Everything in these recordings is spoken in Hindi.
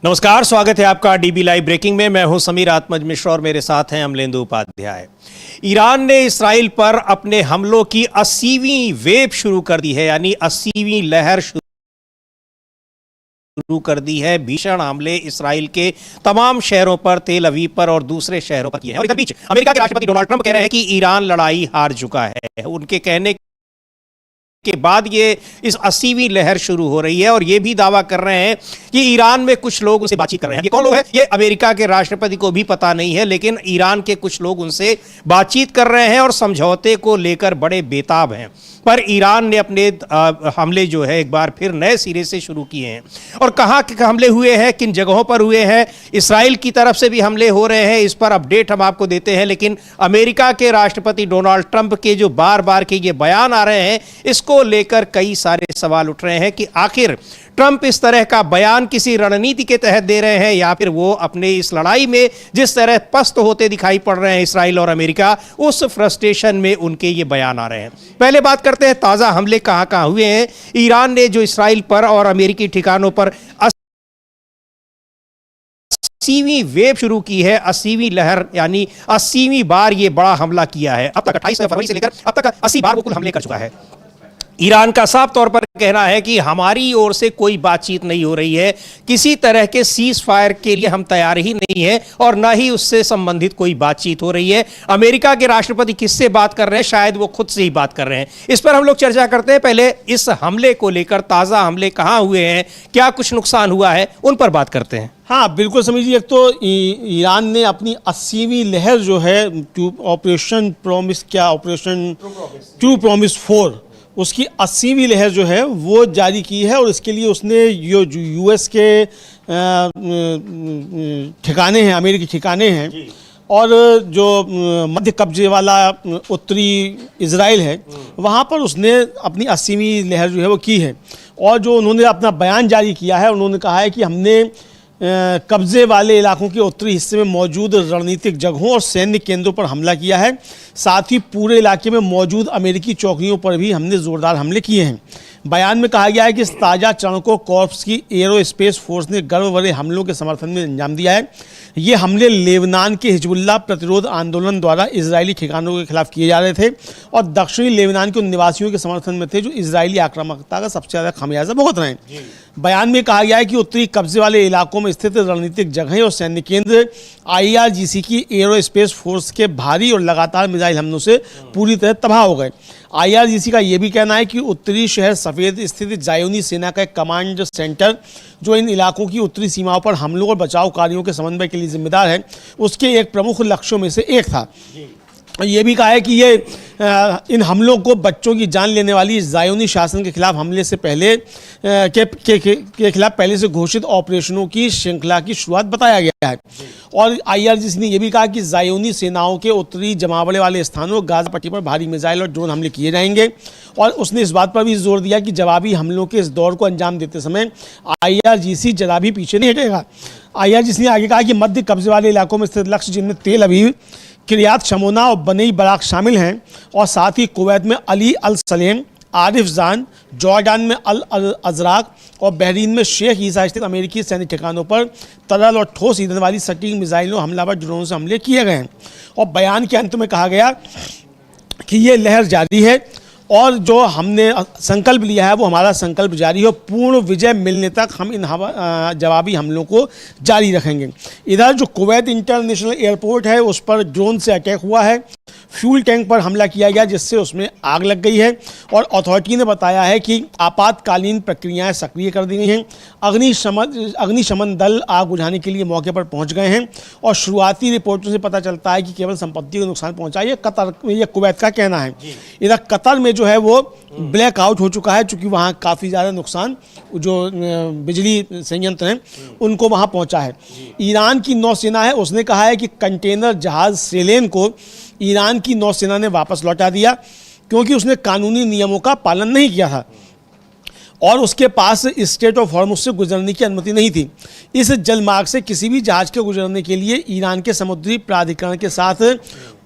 नमस्कार, स्वागत है आपका डीबी लाइव ब्रेकिंग में। मैं हूं समीर आत्मज मिश्रा और मेरे साथ हैं अमलेंदु उपाध्याय। ईरान ने इसराइल पर अपने हमलों की 80वीं वेव शुरू कर दी है, यानी 80वीं लहर शुरू कर दी है। भीषण हमले इसराइल के तमाम शहरों पर, तेल अवीव पर और दूसरे शहरों पर किए हैं। और इधर बीच अमेरिका के राष्ट्रपति डोनाल्ड ट्रंप कह रहे हैं कि ईरान लड़ाई हार चुका है। उनके कहने के बाद ये इस 80वीं लहर शुरू हो रही है और ये भी दावा कर रहे हैं कि ईरान में कुछ लोग उनसे बातचीत कर रहे हैं। ये कौन लोग हैं? ये अमेरिका के राष्ट्रपति को भी पता नहीं है, लेकिन ईरान के कुछ लोग उनसे बातचीत कर रहे हैं और समझौते को लेकर बड़े बेताब हैं। पर ईरान ने अपने हमले जो है एक बार फिर नए सिरे से शुरू किए हैं। और कहाँ हमले हुए हैं, किन जगहों पर हुए हैं, इसराइल की तरफ से भी हमले हो रहे हैं, इस पर अपडेट हम आपको देते हैं। लेकिन अमेरिका के राष्ट्रपति डोनाल्ड ट्रंप के जो बार बार के ये बयान आ रहे हैं, इसको लेकर कई सारे सवाल उठ रहे हैं कि आखिर ट्रंप इस तरह का बयान किसी रणनीति के तहत दे रहे हैं या फिर वो अपने इस लड़ाई में जिस तरह पस्त होते दिखाई पड़ रहे हैं इसराइल और अमेरिका, उस फ्रस्ट्रेशन में उनके ये बयान आ रहे हैं। पहले बात करते हैं ताज़ा हमले कहाँ कहाँ हुए हैं। ईरान ने जो इसराइल पर और अमेरिकी ठिकानों पर 80वीं वेव शुरू की है, 80वीं लहर यानी 80वीं बार ये बड़ा हमला किया है। अब तक 28 फरवरी से लेकर अब तक 80 बार वो कुल हमले कर चुका है। ईरान का साफ तौर पर कहना है कि हमारी ओर से कोई बातचीत नहीं हो रही है, किसी तरह के सीज फायर के लिए हम तैयार ही नहीं है और ना ही उससे संबंधित कोई बातचीत हो रही है। अमेरिका के राष्ट्रपति किससे बात कर रहे हैं? शायद वो खुद से ही बात कर रहे हैं। इस पर हम लोग चर्चा करते हैं। पहले इस हमले को लेकर ताज़ा हमले कहाँ हुए हैं, क्या कुछ नुकसान हुआ है, उन पर बात करते हैं। हाँ बिल्कुल समीर जी, एक तो ईरान ने अपनी 80वीं लहर जो है ऑपरेशन ट्रू प्रॉमिस 4 उसकी 80वीं लहर जो है वो जारी की है। और इसके लिए उसने जो यूएस के ठिकाने हैं, अमेरिकी ठिकाने हैं और जो मध्य कब्जे वाला उत्तरी इजराइल है, वहाँ पर उसने अपनी 80वीं लहर जो है वो की है। और जो उन्होंने अपना बयान जारी किया है, उन्होंने कहा है कि हमने कब्जे वाले इलाकों के उत्तरी हिस्से में मौजूद रणनीतिक जगहों और सैन्य केंद्रों पर हमला किया है। साथ ही पूरे इलाके में मौजूद अमेरिकी चौकियों पर भी हमने ज़ोरदार हमले किए हैं। बयान में कहा गया है कि इस ताज़ा चरण को कॉर्प्स की एरोस्पेस फोर्स ने गर्व भरे हमलों के समर्थन में अंजाम दिया है। ये हमले लेबनान के हिजबुल्लाह प्रतिरोध आंदोलन द्वारा इजरायली ठिकानों के खिलाफ किए जा रहे थे और दक्षिणी लेबनान के उन निवासियों के समर्थन में थे जो इजरायली आक्रामकता का सबसे ज़्यादा खमियाजा भुगत रहे हैं। बयान में कहा गया है कि उत्तरी कब्जे वाले इलाकों में स्थित रणनीतिक जगहें और सैन्य केंद्र IRGC की एरोस्पेस फोर्स के भारी और लगातार मिसाइल हमलों से पूरी तरह तबाह हो गए। IRGC का यह भी कहना है कि उत्तरी शहर सफ़ेद स्थित ज़ायोनी सेना का एक कमांड सेंटर जो इन इलाकों की उत्तरी सीमाओं पर हमलों और बचाव कार्यों के समन्वय के लिए जिम्मेदार है, उसके एक प्रमुख लक्ष्यों में से एक था। ये भी कहा है कि ये इन हमलों को बच्चों की जान लेने वाली ज़ायोनी शासन के खिलाफ हमले से पहले के खिलाफ पहले से घोषित ऑपरेशनों की श्रृंखला की शुरुआत बताया गया है। और IRGC ने यह भी कहा कि ज़ायोनी सेनाओं के उत्तरी जमावड़े वाले स्थानों गाज़ा पट्टी पर भारी मिसाइल और ड्रोन हमले किए जाएंगे। और उसने इस बात पर भी जोर दिया कि जवाबी हमलों के इस दौर को अंजाम देते समय IRGC जरा भी पीछे नहीं हटेगा। IRGC ने आगे कहा कि मध्य कब्जे वाले इलाकों में स्थित लक्ष्य जिनमें तेल अवीव, किरियात शमोना और बनी बराक शामिल हैं और साथ ही कुवैत में अली अल सलेम, आरिफ जान, जॉर्डान में अल अजराक और बहरीन में शेख ईसा स्थित अमेरिकी सैन्य ठिकानों पर तरल और ठोस ईंधन वाली सटीक मिसाइलों हमलावर ड्रोनों से हमले किए गए हैं। और बयान के अंत में कहा गया कि ये लहर जारी है और जो हमने संकल्प लिया है वो हमारा संकल्प जारी हो, पूर्ण विजय मिलने तक हम इन जवाबी हमलों को जारी रखेंगे। इधर जो कुवैत इंटरनेशनल एयरपोर्ट है उस पर ड्रोन से अटैक हुआ है, फ्यूल टैंक पर हमला किया गया जिससे उसमें आग लग गई है और अथॉरिटी ने बताया है कि आपातकालीन प्रक्रियाएं सक्रिय कर दी गई हैं। अग्निशमन दल आग बुझाने के लिए मौके पर पहुंच गए हैं और शुरुआती रिपोर्टों से पता चलता है कि केवल संपत्ति को नुकसान पहुंचा। ये कुवैत का कहना है। इधर कतर में जो है वो ब्लैक आउट हो चुका है क्योंकि वहाँ काफ़ी ज़्यादा नुकसान जो बिजली संयंत्र हैं उनको वहाँ पहुँचा है। ईरान की नौसेना है, उसने कहा है कि कंटेनर जहाज़ सेलेन को ईरान की नौसेना ने वापस लौटा दिया क्योंकि उसने कानूनी नियमों का पालन नहीं किया था। और उसके पास स्ट्रेट ऑफ हॉर्मुज से गुजरने की अनुमति नहीं थी। इस जलमार्ग से किसी भी जहाज के गुजरने के लिए ईरान के समुद्री प्राधिकरण के साथ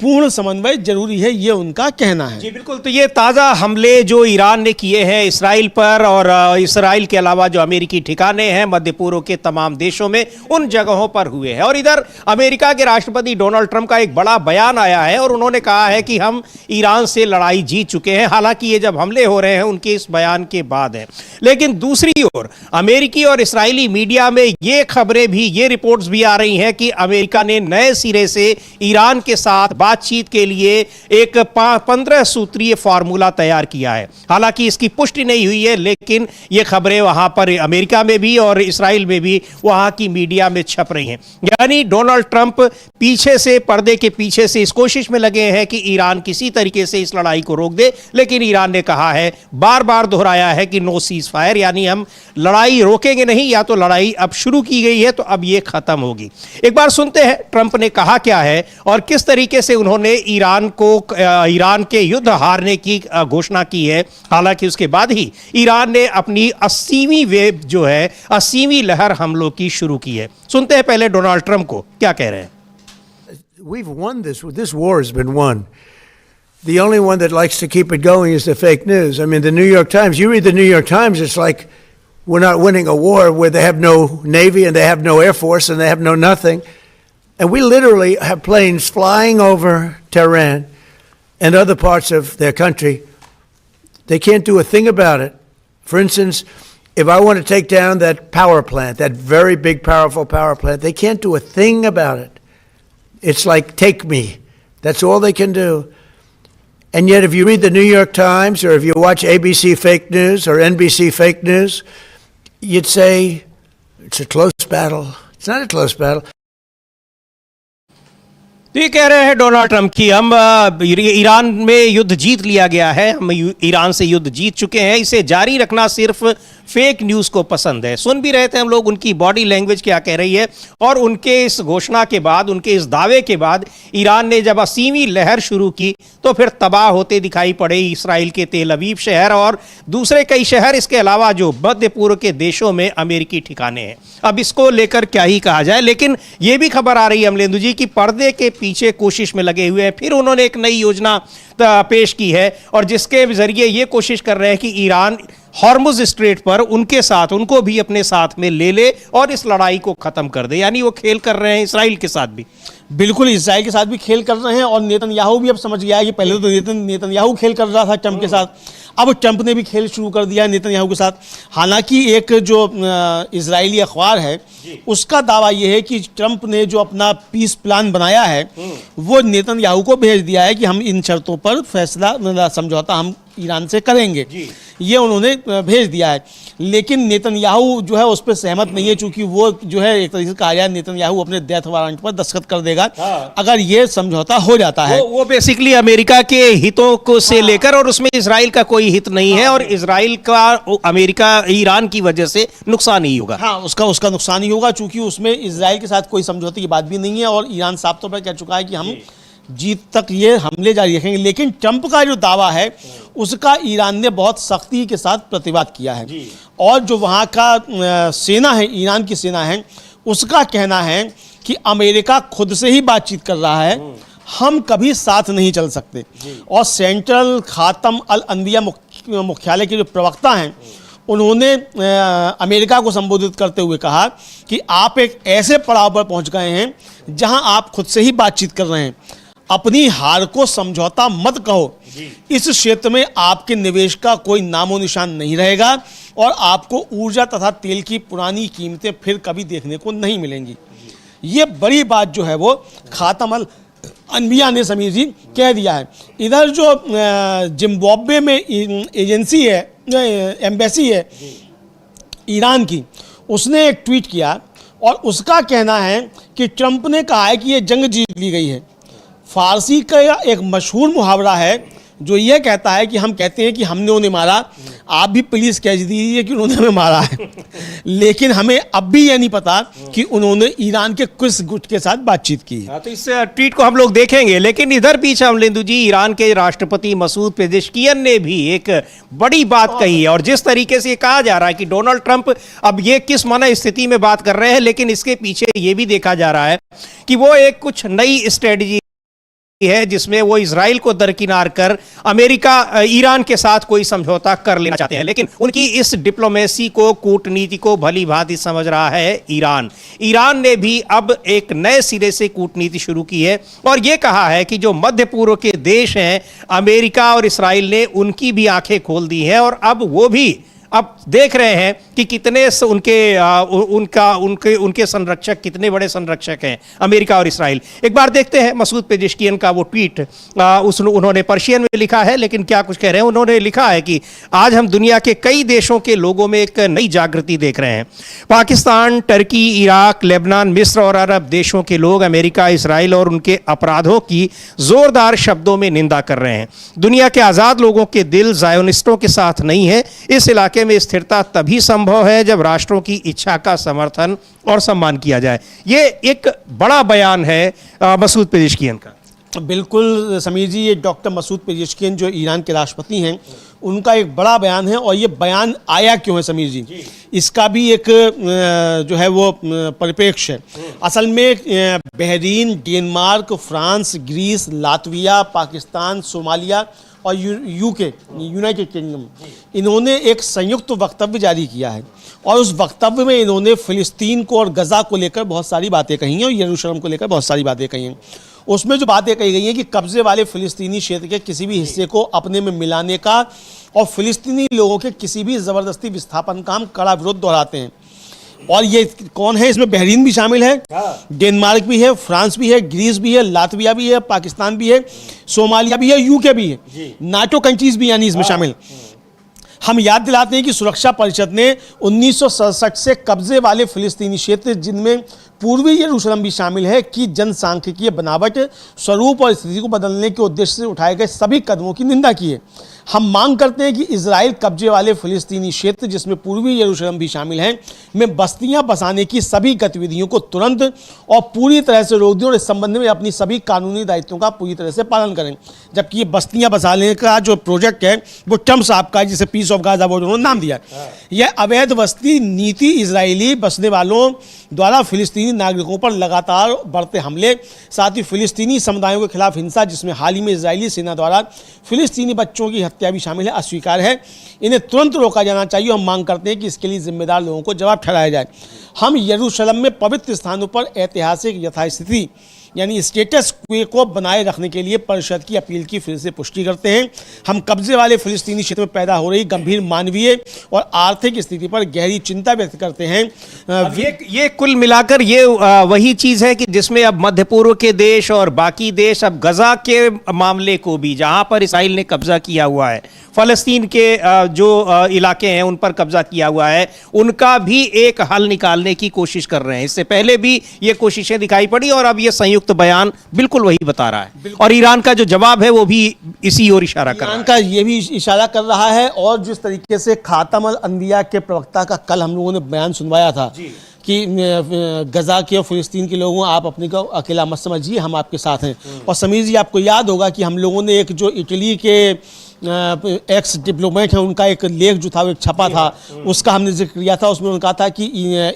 पूर्ण समन्वय जरूरी है, ये उनका कहना है। जी बिल्कुल। तो ये ताज़ा हमले जो ईरान ने किए हैं इसराइल पर, और इसराइल के अलावा जो अमेरिकी ठिकाने हैं मध्य पूर्व के तमाम देशों में, उन जगहों पर हुए हैं। और इधर अमेरिका के राष्ट्रपति डोनाल्ड ट्रंप का एक बड़ा बयान आया है और उन्होंने कहा है कि हम ईरान से लड़ाई जीत चुके हैं। हालांकि ये जब हमले हो रहे हैं उनके इस बयान के बाद है। लेकिन दूसरी ओर अमेरिकी और इसराइली मीडिया में ये खबरें भी, ये रिपोर्ट्स भी आ रही हैं कि अमेरिका ने नए सिरे से ईरान के साथ बातचीत के लिए एक 15 सूत्रीय फार्मूला तैयार किया है। हालांकि इसकी पुष्टि नहीं हुई है, लेकिन ये खबरें वहां पर अमेरिका में भी और इसराइल में भी वहां की मीडिया में छप रही हैं। यानी डोनाल्ड ट्रंप पीछे से, पर्दे के पीछे से इस कोशिश में लगे हैं कि ईरान किसी तरीके से इस लड़ाई को रोक दे। लेकिन ईरान ने कहा है, बार बार दोहराया है कि नो सीज फायर, यानी हम लड़ाई रोकेंगे नहीं, या तो लड़ाई अब शुरू की गई है तो अब ये खत्म होगी। एक बार सुनते हैं ट्रंप ने कहा क्या है और किस तरीके से उन्होंने ईरान के युद्ध हारने की घोषणा की है। हालांकि उसके बाद ही ईरान ने अपनी 80वीं वेव जो है, 80वीं लहर हमलों की शुरू की है। सुनते हैं पहले डोनाल्ड ट्रंप को क्या कह रहे हैं। We've won this. This war has been won. The only one that likes to keep it going is the fake news. I mean, the New York Times, you read the New York Times, it's like we're not winning a war where they have no Navy and they have no Air Force and they have no nothing. And we literally have planes flying over Tehran and other parts of their country. They can't do a thing about it. For instance, if I want to take down that power plant, that very big, powerful power plant, they can't do a thing about it. It's like, take me. That's all they can do. And yet, if you read the New York Times or if you watch ABC fake news or NBC fake news, you'd say it's a close battle. It's not a close battle. तो ये कह रहे हैं डोनाल्ड ट्रंप की हम ईरान में युद्ध जीत लिया गया है, हम ईरान से युद्ध जीत चुके हैं, इसे जारी रखना सिर्फ फेक न्यूज़ को पसंद है। सुन भी रहे थे हम लोग उनकी बॉडी लैंग्वेज क्या कह रही है। और उनके इस घोषणा के बाद, उनके इस दावे के बाद ईरान ने जब 80वीं लहर शुरू की तो फिर तबाह होते दिखाई पड़े इसराइल के तेल अवीव शहर और दूसरे कई शहर, इसके अलावा जो मध्य पूर्व के देशों में अमेरिकी ठिकाने हैं। अब इसको लेकर क्या ही कहा जाए। लेकिन यह भी खबर आ रही है अमलेंदु जी की पर्दे के पीछे कोशिश में लगे हुए हैं। फिर उन्होंने एक नई योजना पेश की है और जिसके जरिए ये कोशिश कर रहे हैं कि ईरान हॉर्मुज स्ट्रेट पर उनको भी अपने साथ में ले ले और इस लड़ाई को खत्म कर दे। यानी वो खेल कर रहे हैं इसराइल के साथ भी। बिल्कुल, इसराइल के साथ भी खेल कर रहे हैं और नेतन्याहू भी अब समझ गया है कि पहले तो नेतन्याहू खेल कर रहा था ट्रंप के साथ, अब ट्रंप ने भी खेल शुरू कर दिया है नेतन्याहू के साथ। हालांकि एक जो इजरायली अखबार है उसका दावा यह है कि ट्रंप ने जो अपना पीस प्लान बनाया है वो नेतन्याहू को भेज दिया है कि हम इन शर्तों पर फैसला, समझौता हम ईरान से करेंगे, ये उन्होंने भेज दिया है। लेकिन नेतन्याहू जो है उस पर सहमत नहीं है, चूंकि वो जो है एक तरीके से कहा जाए नेतन्याहू अपने डेथ वारंट पर दस्तखत कर देगा अगर ये समझौता हो जाता है। वो बेसिकली अमेरिका के हितों को से लेकर, और उसमें इसराइल का कोई हित नहीं है और इसराइल का अमेरिका ईरान की वजह से नुकसान ही होगा। हाँ, उसका नुकसान ही होगा, चूंकि उसमें इसराइल के साथ कोई समझौते की बात भी नहीं है और ईरान साफ तौर पर कह चुका है कि हम जीत तक ये हमले जारी रखेंगे। लेकिन ट्रंप का जो दावा है उसका ईरान ने बहुत सख्ती के साथ प्रतिवाद किया है और जो वहाँ का सेना है, ईरान की सेना है, उसका कहना है कि अमेरिका खुद से ही बातचीत कर रहा है, हम कभी साथ नहीं चल सकते। और सेंट्रल खातम अल अंबिया मुख्यालय के जो प्रवक्ता हैं उन्होंने अमेरिका को संबोधित करते हुए कहा कि आप एक ऐसे पड़ाव पर पहुंच गए हैं जहां आप खुद से ही बातचीत कर रहे हैं, अपनी हार को समझौता मत कहो, इस क्षेत्र में आपके निवेश का कोई नामो निशान नहीं रहेगा और आपको ऊर्जा तथा तेल की पुरानी कीमतें फिर कभी देखने को नहीं मिलेंगी। ये बड़ी बात जो है वो खातम अल अनबिया ने समीर जी कह दिया है। इधर जो जिम्बाब्वे में एजेंसी है, एम्बेसी है ईरान की, उसने एक ट्वीट किया और उसका कहना है कि ट्रंप ने कहा है कि ये जंग जीत ली गई है। फारसी का एक मशहूर मुहावरा है जो ये कहता है कि हम कहते हैं कि हमने उन्हें मारा, आप भी प्लीज कह दीजिए कि उन्होंने हमें मारा है लेकिन हमें अब भी ये नहीं पता कि उन्होंने ईरान के किस गुट के साथ बातचीत की है। तो इस ट्वीट को हम लोग देखेंगे, लेकिन इधर पीछे अमलेंदु जी, ईरान के राष्ट्रपति मसूद पेजेश्कियन ने भी एक बड़ी बात कही है, और जिस तरीके से ये कहा जा रहा है कि डोनाल्ड ट्रंप अब ये किस मन स्थिति में बात कर रहे हैं, लेकिन इसके पीछे ये भी देखा जा रहा है कि वो एक कुछ नई स्ट्रेटजी है जिसमें वो इजराइल को दरकिनार कर अमेरिका ईरान के साथ कोई समझौता कर लेना चाहते हैं। लेकिन उनकी इस डिप्लोमेसी को, कूटनीति को भली भांति समझ रहा है ईरान। ईरान ने भी अब एक नए सिरे से कूटनीति शुरू की है और ये कहा है कि जो मध्य पूर्व के देश हैं, अमेरिका और इजराइल ने उनकी भी आंखें खोल दी हैं और अब वो भी अब देख रहे हैं कि कितने उनके संरक्षक, कितने बड़े संरक्षक हैं अमेरिका और इस्राइल। एक बार देखते हैं मसूद पेजेश्कियन का वो ट्वीट। उन्होंने पर्शियन में लिखा है, लेकिन क्या कुछ कह रहे हैं। उन्होंने लिखा है कि आज हम दुनिया के कई देशों के लोगों में एक नई जागृति देख रहे हैं। पाकिस्तान, टर्की, इराक, लेबनान, मिस्र और अरब देशों के लोग अमेरिका, इस्राइल और उनके अपराधों की जोरदार शब्दों में निंदा कर रहे हैं। दुनिया के आज़ाद लोगों के दिल ज़ायोनिस्टों के साथ नहीं है। इस इलाके में स्थिरता तभी संभव है जब राष्ट्रों की इच्छा का समर्थन और सम्मान किया जाए। ये एक बड़ा बयान है मसूद पेजेश्कियन का। बिल्कुल समीर जी, ये डॉक्टर मसूद पेजेश्कियन जो ईरान के राष्ट्रपति हैं, उनका एक बड़ा बयान है। और ये बयान आया क्यों है समीर जी, इसका भी एक जो है वो परिप्रेक्ष्य है। असल में Bahrain, Denmark, France, Greece, Latvia, Pakistan, Somalia और यूके, यूनाइटेड किंगडम, इन्होंने एक संयुक्त वक्तव्य जारी किया है और उस वक्तव्य में इन्होंने फ़िलिस्तीन को और गज़ा को लेकर बहुत सारी बातें कही हैं और यरूशलेम को लेकर बहुत सारी बातें कही हैं। उसमें जो बातें कही गई हैं कि कब्ज़े वाले फ़िलिस्तीनी क्षेत्र के किसी भी हिस्से को अपने में मिलाने का और फ़िलिस्तीनी लोगों के किसी भी ज़बरदस्ती विस्थापन का हम कड़ा विरोध दोहराते हैं। और ये कौन है, इसमें बहरीन भी शामिल है, डेनमार्क भी है, फ्रांस भी है, ग्रीस भी है, लातविया भी है, पाकिस्तान भी है, सोमालिया भी है, यूके भी है, नाटो कंट्रीज भी यानी इसमें शामिल। हम याद दिलाते हैं कि सुरक्षा परिषद ने 1967 से कब्जे वाले फिलिस्तीनी क्षेत्र, जिनमें पूर्वी यरूशलेम भी शामिल है, की जनसांख्यिकीय बनावट, स्वरूप और स्थिति को बदलने के उद्देश्य से उठाए गए सभी कदमों की निंदा की है। हम मांग करते हैं कि इजराइल कब्जे वाले फिलिस्तीनी क्षेत्र, जिसमें पूर्वी यरूशलेम भी शामिल है, में बस्तियां बसाने की सभी गतिविधियों को तुरंत और पूरी तरह से रोक दें और इस संबंध में अपनी सभी कानूनी दायित्वों का पूरी तरह से पालन करें। जबकि ये बस्तियां बसाने का जो प्रोजेक्ट है वो ट्रम्प साहब का है, जिसे पीस ऑफ गाजा वो उन्होंने नाम दिया। यह अवैध बस्ती नीति इजरायली बसने वालों द्वारा फिलिस्तीनी नागरिकों पर लगातार बढ़ते हमले, साथ ही फिलिस्तीनी समुदायों के खिलाफ हिंसा, जिसमें हाल ही में इजरायली सेना द्वारा फिलिस्तीनी बच्चों की हत्या भी शामिल है, अस्वीकार है। इन्हें तुरंत रोका जाना चाहिए। हम मांग करते हैं कि इसके लिए जिम्मेदार लोगों को जवाब ठहराया जाए। हम यरूशलेम में पवित्र स्थानों पर ऐतिहासिक यथास्थिति यानी स्टेटस क्वो को बनाए रखने के लिए परिषद की अपील की फिर से पुष्टि करते हैं। हम कब्जे वाले फिलिस्तीनी क्षेत्र में पैदा हो रही गंभीर मानवीय और आर्थिक स्थिति पर गहरी चिंता व्यक्त करते हैं। ये कुल मिलाकर ये वही चीज है कि जिसमें अब मध्य पूर्व के देश और बाकी देश अब गजा के मामले को भी, जहां पर इसराइल ने कब्जा किया हुआ है, फलस्तीन के जो इलाके हैं उन पर कब्जा किया हुआ है, उनका भी एक हल निकालने की कोशिश कर रहे हैं। इससे पहले भी ये कोशिशें दिखाई पड़ी और अब ये संयुक्त बयान बिल्कुल वही बता रहा है। और ईरान का जो जवाब है वो भी इसी ओर इशारा कर रहा है। ईरान का ये भी इशारा कर रहा है। और जिस तरीके से खातम अल अंबिया के प्रवक्ता का कल हम लोगों ने बयान सुनवाया था कि गजा के और फिलिस्तीन के लोगों, आप अपने को अकेला मत समझिए, हम आपके साथ हैं। और समीर जी, आपको याद होगा कि हम लोगों ने एक जो इटली के एक्स डिप्लोमेट हैं उनका एक लेख जो था वो एक छपा था, उसका हमने जिक्र किया था। उसमें उन्होंने कहा था कि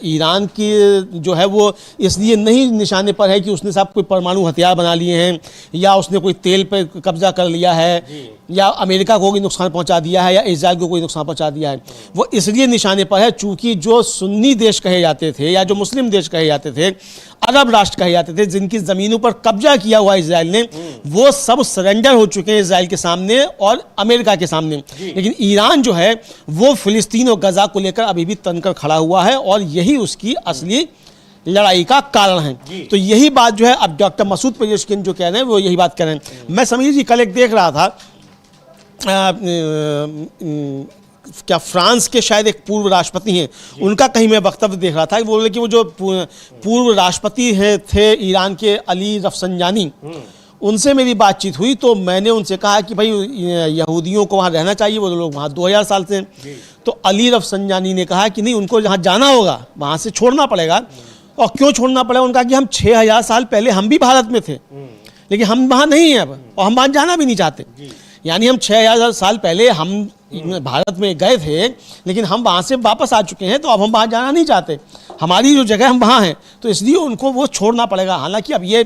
ईरान की जो है वो इसलिए नहीं निशाने पर है कि उसने साहब कोई परमाणु हथियार बना लिए हैं या उसने कोई तेल पर कब्जा कर लिया है या अमेरिका को कोई नुकसान पहुंचा दिया है या इजराइल को कोई नुकसान पहुंचा दिया है। वो इसलिए निशाने पर है चूंकि जो सुन्नी देश कहे जाते थे या जो मुस्लिम देश कहे जाते थे, अरब राष्ट्र कहे जाते थे, जिनकी ज़मीनों पर कब्जा किया हुआ इजराइल ने, वो सब सरेंडर हो चुके हैं इजराइल के सामने और अमेरिका के सामने। लेकिन ईरान जो है वो फिलिस्तीन और गजा को लेकर अभी भी तनकर खड़ा हुआ है और यही उसकी असली लड़ाई का कारण है। तो यही बात जो है अब डॉक्टर मसूद पेजेश्कियन जो कह रहे हैं वो यही बात कह रहे हैं। मैं समीर जी कल एक देख रहा था, क्या फ्रांस के शायद एक पूर्व राष्ट्रपति हैं, उनका कहीं मैं वक्तव्य देख रहा था। वो बोले कि वो जो पूर्व राष्ट्रपति थे ईरान के, अली रफसंजानी, उनसे मेरी बातचीत हुई तो मैंने उनसे कहा कि भाई यहूदियों को वहाँ रहना चाहिए, वो लोग वहाँ 2000 साल से हैं। तो अली रफसंजानी ने कहा कि नहीं, उनको जहाँ जाना होगा वहाँ से छोड़ना पड़ेगा। और क्यों छोड़ना पड़ेगा? उनका कि हम 6000 साल पहले हम भी भारत में थे, लेकिन हम वहाँ नहीं हैं अब, और हम वहाँ जाना भी नहीं चाहते। यानी हम 6000 साल पहले हम भारत में गए थे, लेकिन हम वहाँ से वापस आ चुके हैं, तो अब हम वहाँ जाना नहीं चाहते, हमारी जो जगह हम वहाँ हैं, तो इसलिए उनको वो छोड़ना पड़ेगा। हालांकि अब ये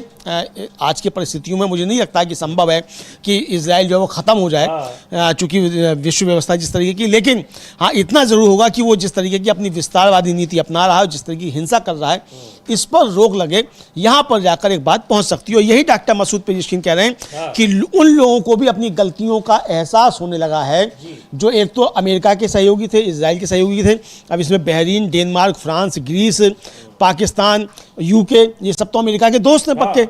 आज की परिस्थितियों में मुझे नहीं लगता कि संभव है कि इजराइल जो है वो ख़त्म हो जाए, चूँकि विश्व व्यवस्था जिस तरीके की। लेकिन हाँ, इतना ज़रूर होगा कि वो जिस तरीके की अपनी विस्तारवादी नीति अपना रहा है, जिस तरीके की हिंसा कर रहा है, इस पर रोक लगे, यहाँ पर जाकर एक बात पहुँच सकती है। और यही डॉक्टर मसूद पेजेश्किन कह रहे हैं कि उन लोगों को भी अपनी गलतियों का एहसास होने लगा है, जो एक तो अमेरिका के सहयोगी थे, इजराइल के सहयोगी थे, अब इसमें Bahrain, Denmark, France, Greece, Pakistan, UK, ये सब तो अमेरिका के दोस्त हैं पक्के।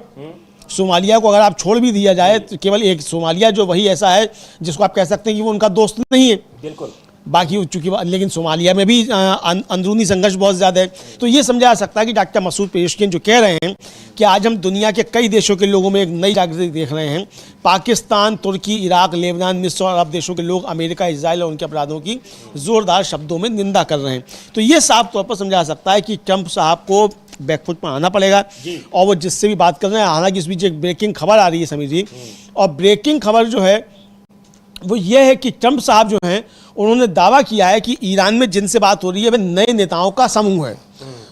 सोमालिया को अगर आप छोड़ भी दिया जाए तो केवल एक सोमालिया जो वही ऐसा है जिसको आप कह सकते हैं कि वो उनका दोस्त नहीं है, बिल्कुल। बाकी चूंकि लेकिन सोमालिया में भी अंदरूनी संघर्ष बहुत ज़्यादा है। तो ये समझा जा सकता है कि डॉक्टर मसूद पेजेश्किन जो कह रहे हैं कि आज हम दुनिया के कई देशों के लोगों में एक नई जागृति देख रहे हैं। पाकिस्तान, तुर्की, इराक, लेबनान, मिस्र और अरब देशों के लोग अमेरिका, इजराइल और उनके अपराधों की ज़ोरदार शब्दों में निंदा कर रहे हैं। तो ये साफ तौर पर समझा जा सकता है कि ट्रंप साहब को बैकफुट पर आना पड़ेगा, और वो जिससे भी बात कर रहे हैं। हालांकि इस बीच एक ब्रेकिंग खबर आ रही है समीर जी, और ब्रेकिंग खबर जो है वो ये है कि ट्रंप साहब जो हैं उन्होंने दावा किया है कि ईरान में जिनसे बात हो रही है वे नए नेताओं का समूह है,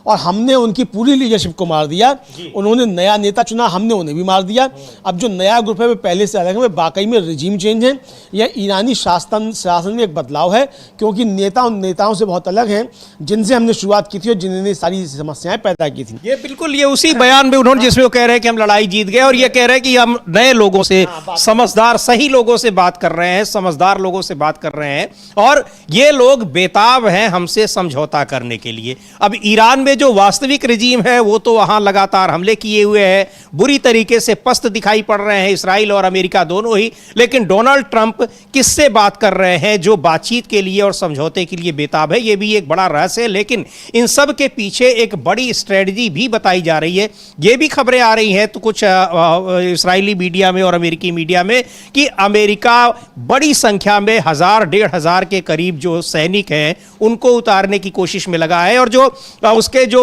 और हमने उनकी पूरी लीडरशिप को मार दिया। उन्होंने नया नेता चुना, हमने उन्हें भी मार दिया। अब जो नया ग्रुप है वे पहले से अलग है, वे वाकई में रिजीम चेंज है। यह ईरानी शासन में एक बदलाव है, क्योंकि नेता उन नेताओं से बहुत अलग हैं जिनसे हमने शुरुआत की थी और जिन्होंने सारी समस्याएं पैदा की थी। ये बिल्कुल ये उसी बयान में उन्होंने जिसमें वो कह रहे हैं कि हम लड़ाई जीत गए, और ये कह रहे हैं कि हम नए लोगों से, समझदार सही लोगों से बात कर रहे हैं, समझदार लोगों से बात कर रहे हैं, और ये लोग बेताब हैं हमसे समझौता करने के लिए। अब ईरान में जो वास्तविक रिजीम है वो तो वहां लगातार हमले किए हुए हैं, बुरी तरीके से पस्त दिखाई पड़ रहे हैं इस्राइल और अमेरिका दोनों ही। लेकिन डोनाल्ड ट्रंप किससे बात कर रहे हैं जो बातचीत के लिए और समझौते के लिए बेताब है, ये भी एक बड़ा रहस्य है। लेकिन इन सब के पीछे एक बड़ी स्ट्रेटजी भी बताई जा रही है। ये भी खबरें आ रही हैं तो कुछ इस्राइली मीडिया में और अमेरिकी मीडिया में कि अमेरिका बड़ी संख्या में 1000-1500 के करीब जो सैनिक हैं उनको उतारने की कोशिश में लगा है, और जो उसके जो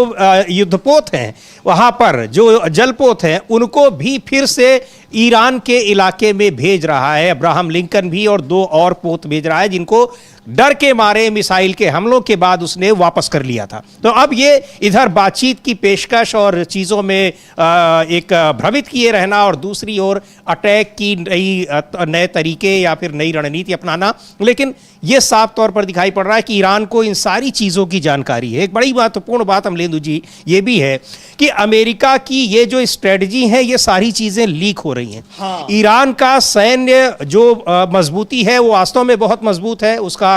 युद्धपोत हैं वहां पर, जो जलपोत हैं, उनको भी फिर से ईरान के इलाके में भेज रहा है। अब्राहम लिंकन भी और 2 और पोत भेज रहा है जिनको डर के मारे मिसाइल के हमलों के बाद उसने वापस कर लिया था। तो अब ये इधर बातचीत की पेशकश और चीज़ों में एक भ्रमित किए रहना, और दूसरी ओर अटैक की नए तरीके या फिर नई रणनीति अपनाना। लेकिन ये साफ तौर पर दिखाई पड़ रहा है कि ईरान को इन सारी चीज़ों की जानकारी है। एक बड़ी महत्वपूर्ण बात अमलेंदु जी ये भी है कि अमेरिका की ये जो स्ट्रेटजी है, ये सारी चीज़ें लीक हो रही हैं। हाँ। ईरान का सैन्य जो मजबूती है वो वास्तव में बहुत मजबूत है, उसका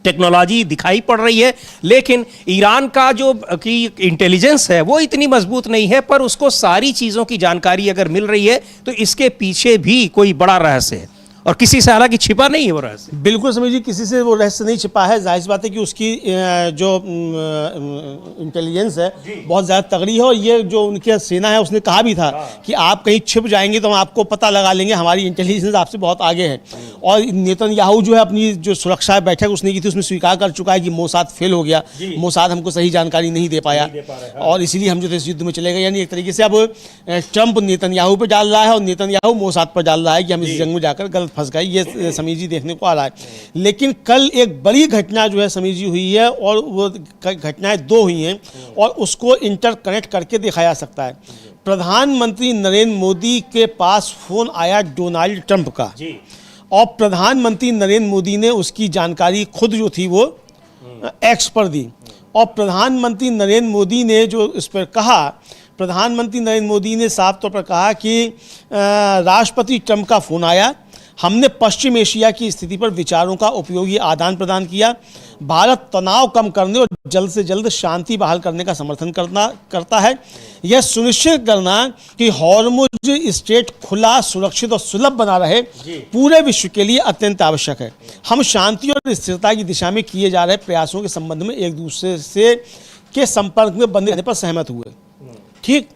टेक्नोलॉजी दिखाई पड़ रही है, लेकिन ईरान का जो की इंटेलिजेंस है वो इतनी मजबूत नहीं है। पर उसको सारी चीज़ों की जानकारी अगर मिल रही है तो इसके पीछे भी कोई बड़ा रहस्य है, और किसी से हालांकि छिपा नहीं है वो रहस्य। बिल्कुल समझिए, किसी से वो रहस्य नहीं छिपा है। जाहिर सी बात है कि उसकी जो इंटेलिजेंस है बहुत ज़्यादा तगड़ी है, और ये जो उनकी सेना है उसने कहा भी था कि आप कहीं छिप जाएंगे तो हम आपको पता लगा लेंगे, हमारी इंटेलिजेंस आपसे बहुत आगे है। और नेतन्याहू जो है अपनी जो सुरक्षा बैठक उसने की थी उसमें स्वीकार कर चुका है कि मोसाद फेल हो गया, मोसाद हमको सही जानकारी नहीं दे पाया, और इसीलिए हम जो थे इस युद्ध में चले गए। यानी एक तरीके से अब ट्रंप नेतन्याहू पर डाल रहा है और नेतन्याहू मोसाद पर डाल रहा है कि हम इस जंग में जाकर गलत फंस गए। ये समीर जी देखने को आ रहा है। लेकिन कल एक बड़ी घटना जो है समीर जी हुई है, और वो घटनाएं 2 हुई हैं, और उसको इंटरकनेक्ट करके देखा जा सकता है। प्रधानमंत्री नरेंद्र मोदी के पास फोन आया डोनाल्ड ट्रंप का, और प्रधानमंत्री नरेंद्र मोदी ने उसकी जानकारी खुद जो थी वो एक्स पर दी। और प्रधानमंत्री नरेंद्र मोदी ने जो इस पर कहा, प्रधानमंत्री नरेंद्र मोदी ने साफ तौर पर कहा कि राष्ट्रपति ट्रंप का फ़ोन आया, हमने पश्चिम एशिया की स्थिति पर विचारों का उपयोगी आदान प्रदान किया, भारत तनाव कम करने और जल्द से जल्द शांति बहाल करने का समर्थन करता है। यह सुनिश्चित करना कि हॉर्मुज स्ट्रेट खुला, सुरक्षित और सुलभ बना रहे पूरे विश्व के लिए अत्यंत आवश्यक है। हम शांति और स्थिरता की दिशा में किए जा रहे प्रयासों के संबंध में एक दूसरे से के संपर्क में बने रहने पर सहमत हुए। ठीक,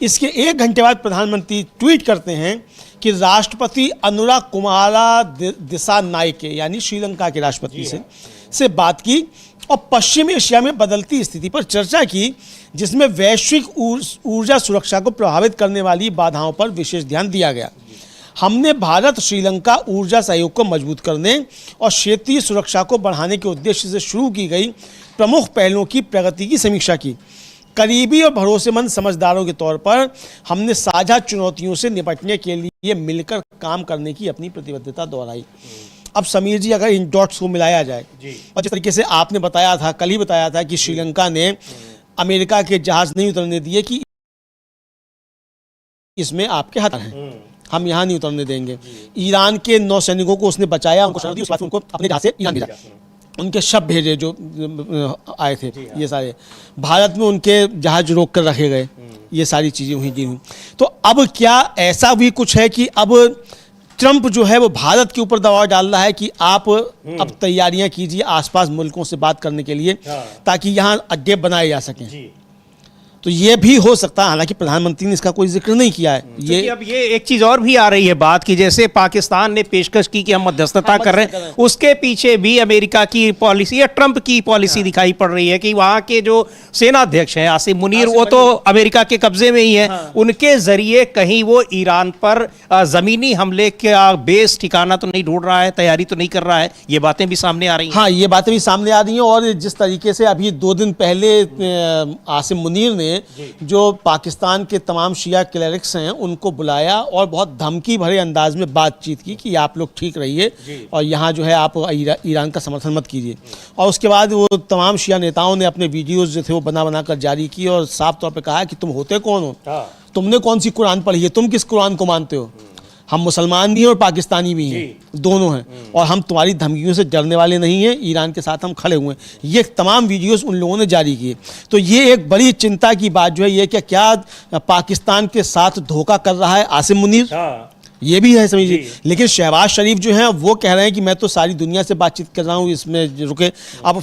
इसके 1 घंटे बाद प्रधानमंत्री ट्वीट करते हैं कि राष्ट्रपति अनुरा कुमारा दिसानायके यानी श्रीलंका के राष्ट्रपति से बात की और पश्चिम एशिया में बदलती स्थिति पर चर्चा की, जिसमें वैश्विक ऊर्जा सुरक्षा को प्रभावित करने वाली बाधाओं पर विशेष ध्यान दिया गया। हमने भारत श्रीलंका ऊर्जा सहयोग को मजबूत करने और क्षेत्रीय सुरक्षा को बढ़ाने के उद्देश्य से शुरू की गई प्रमुख पहलों की प्रगति की समीक्षा की। करीबी और भरोसेमंद समझदारों के तौर पर हमने साझा चुनौतियों से निपटने के लिए मिलकर काम करने की अपनी प्रतिबद्धता दोहराई। अब समीर जी, अगर इन डॉट्स को मिलाया जाए और जिस तरीके से आपने बताया था, कल ही बताया था कि श्रीलंका ने अमेरिका के जहाज नहीं उतरने दिए कि इसमें आपके हाथ हैं, हम यहाँ नहीं उतरने देंगे। ईरान के 9 सैनिकों को उसने बचाया, उनको अपने जहाज से ईरान भेजा, उनके शव भेजे जो आए थे, ये सारे भारत में उनके जहाज रोक कर रखे गए, ये सारी चीज़ें हुई। तो अब क्या ऐसा भी कुछ है कि अब ट्रंप जो है वो भारत के ऊपर दबाव डाल रहा है कि आप अब तैयारियां कीजिए आसपास मुल्कों से बात करने के लिए, ताकि यहाँ अड्डे बनाए जा सकें? तो ये भी हो सकता है, हालांकि प्रधानमंत्री ने इसका कोई जिक्र नहीं किया है। ये अब ये एक चीज और भी आ रही है बात की, जैसे पाकिस्तान ने पेशकश की कि हम मध्यस्थता कर रहे हैं, उसके पीछे भी अमेरिका की पॉलिसी या ट्रंप की पॉलिसी दिखाई पड़ रही है कि वहां के जो सेनाध्यक्ष हैं आसिम मुनीर, वो तो अमेरिका के कब्जे में ही है, उनके जरिए कहीं वो ईरान पर जमीनी हमले का बेस ठिकाना तो नहीं ढूंढ रहा है, तैयारी तो नहीं कर रहा है। ये बातें भी सामने आ रही हैं। हाँ, ये बातें भी सामने आ रही हैं। और जिस तरीके से अभी 2 दिन पहले आसिम मुनीर ने जो पाकिस्तान के तमाम शिया क्लेरिक्स हैं उनको बुलाया और बहुत धमकी भरे अंदाज में बातचीत की कि आप लोग ठीक रहिए और यहाँ जो है आप ईरान का समर्थन मत कीजिए। और उसके बाद वो तमाम शिया नेताओं ने अपने वीडियोस जो थे वो बना कर जारी किए और साफ तौर पे कहा कि तुम होते कौन हो, तुमने कौन सी कुरान पढ़ी है, तुम किस कुरान को मानते हो? हम मुसलमान भी हैं और पाकिस्तानी भी हैं, दोनों हैं, और हम तुम्हारी धमकियों से डरने वाले नहीं हैं, ईरान के साथ हम खड़े हुए हैं। ये तमाम वीडियोस उन लोगों ने जारी किए। तो ये एक बड़ी चिंता की बात जो है ये क्या पाकिस्तान के साथ धोखा कर रहा है आसिम मुनीर? ये भी है, समझिए। लेकिन शहबाज शरीफ जो हैं वो कह रहे हैं कि मैं तो सारी दुनिया से बातचीत कर रहा हूँ, इसमें रुके। अब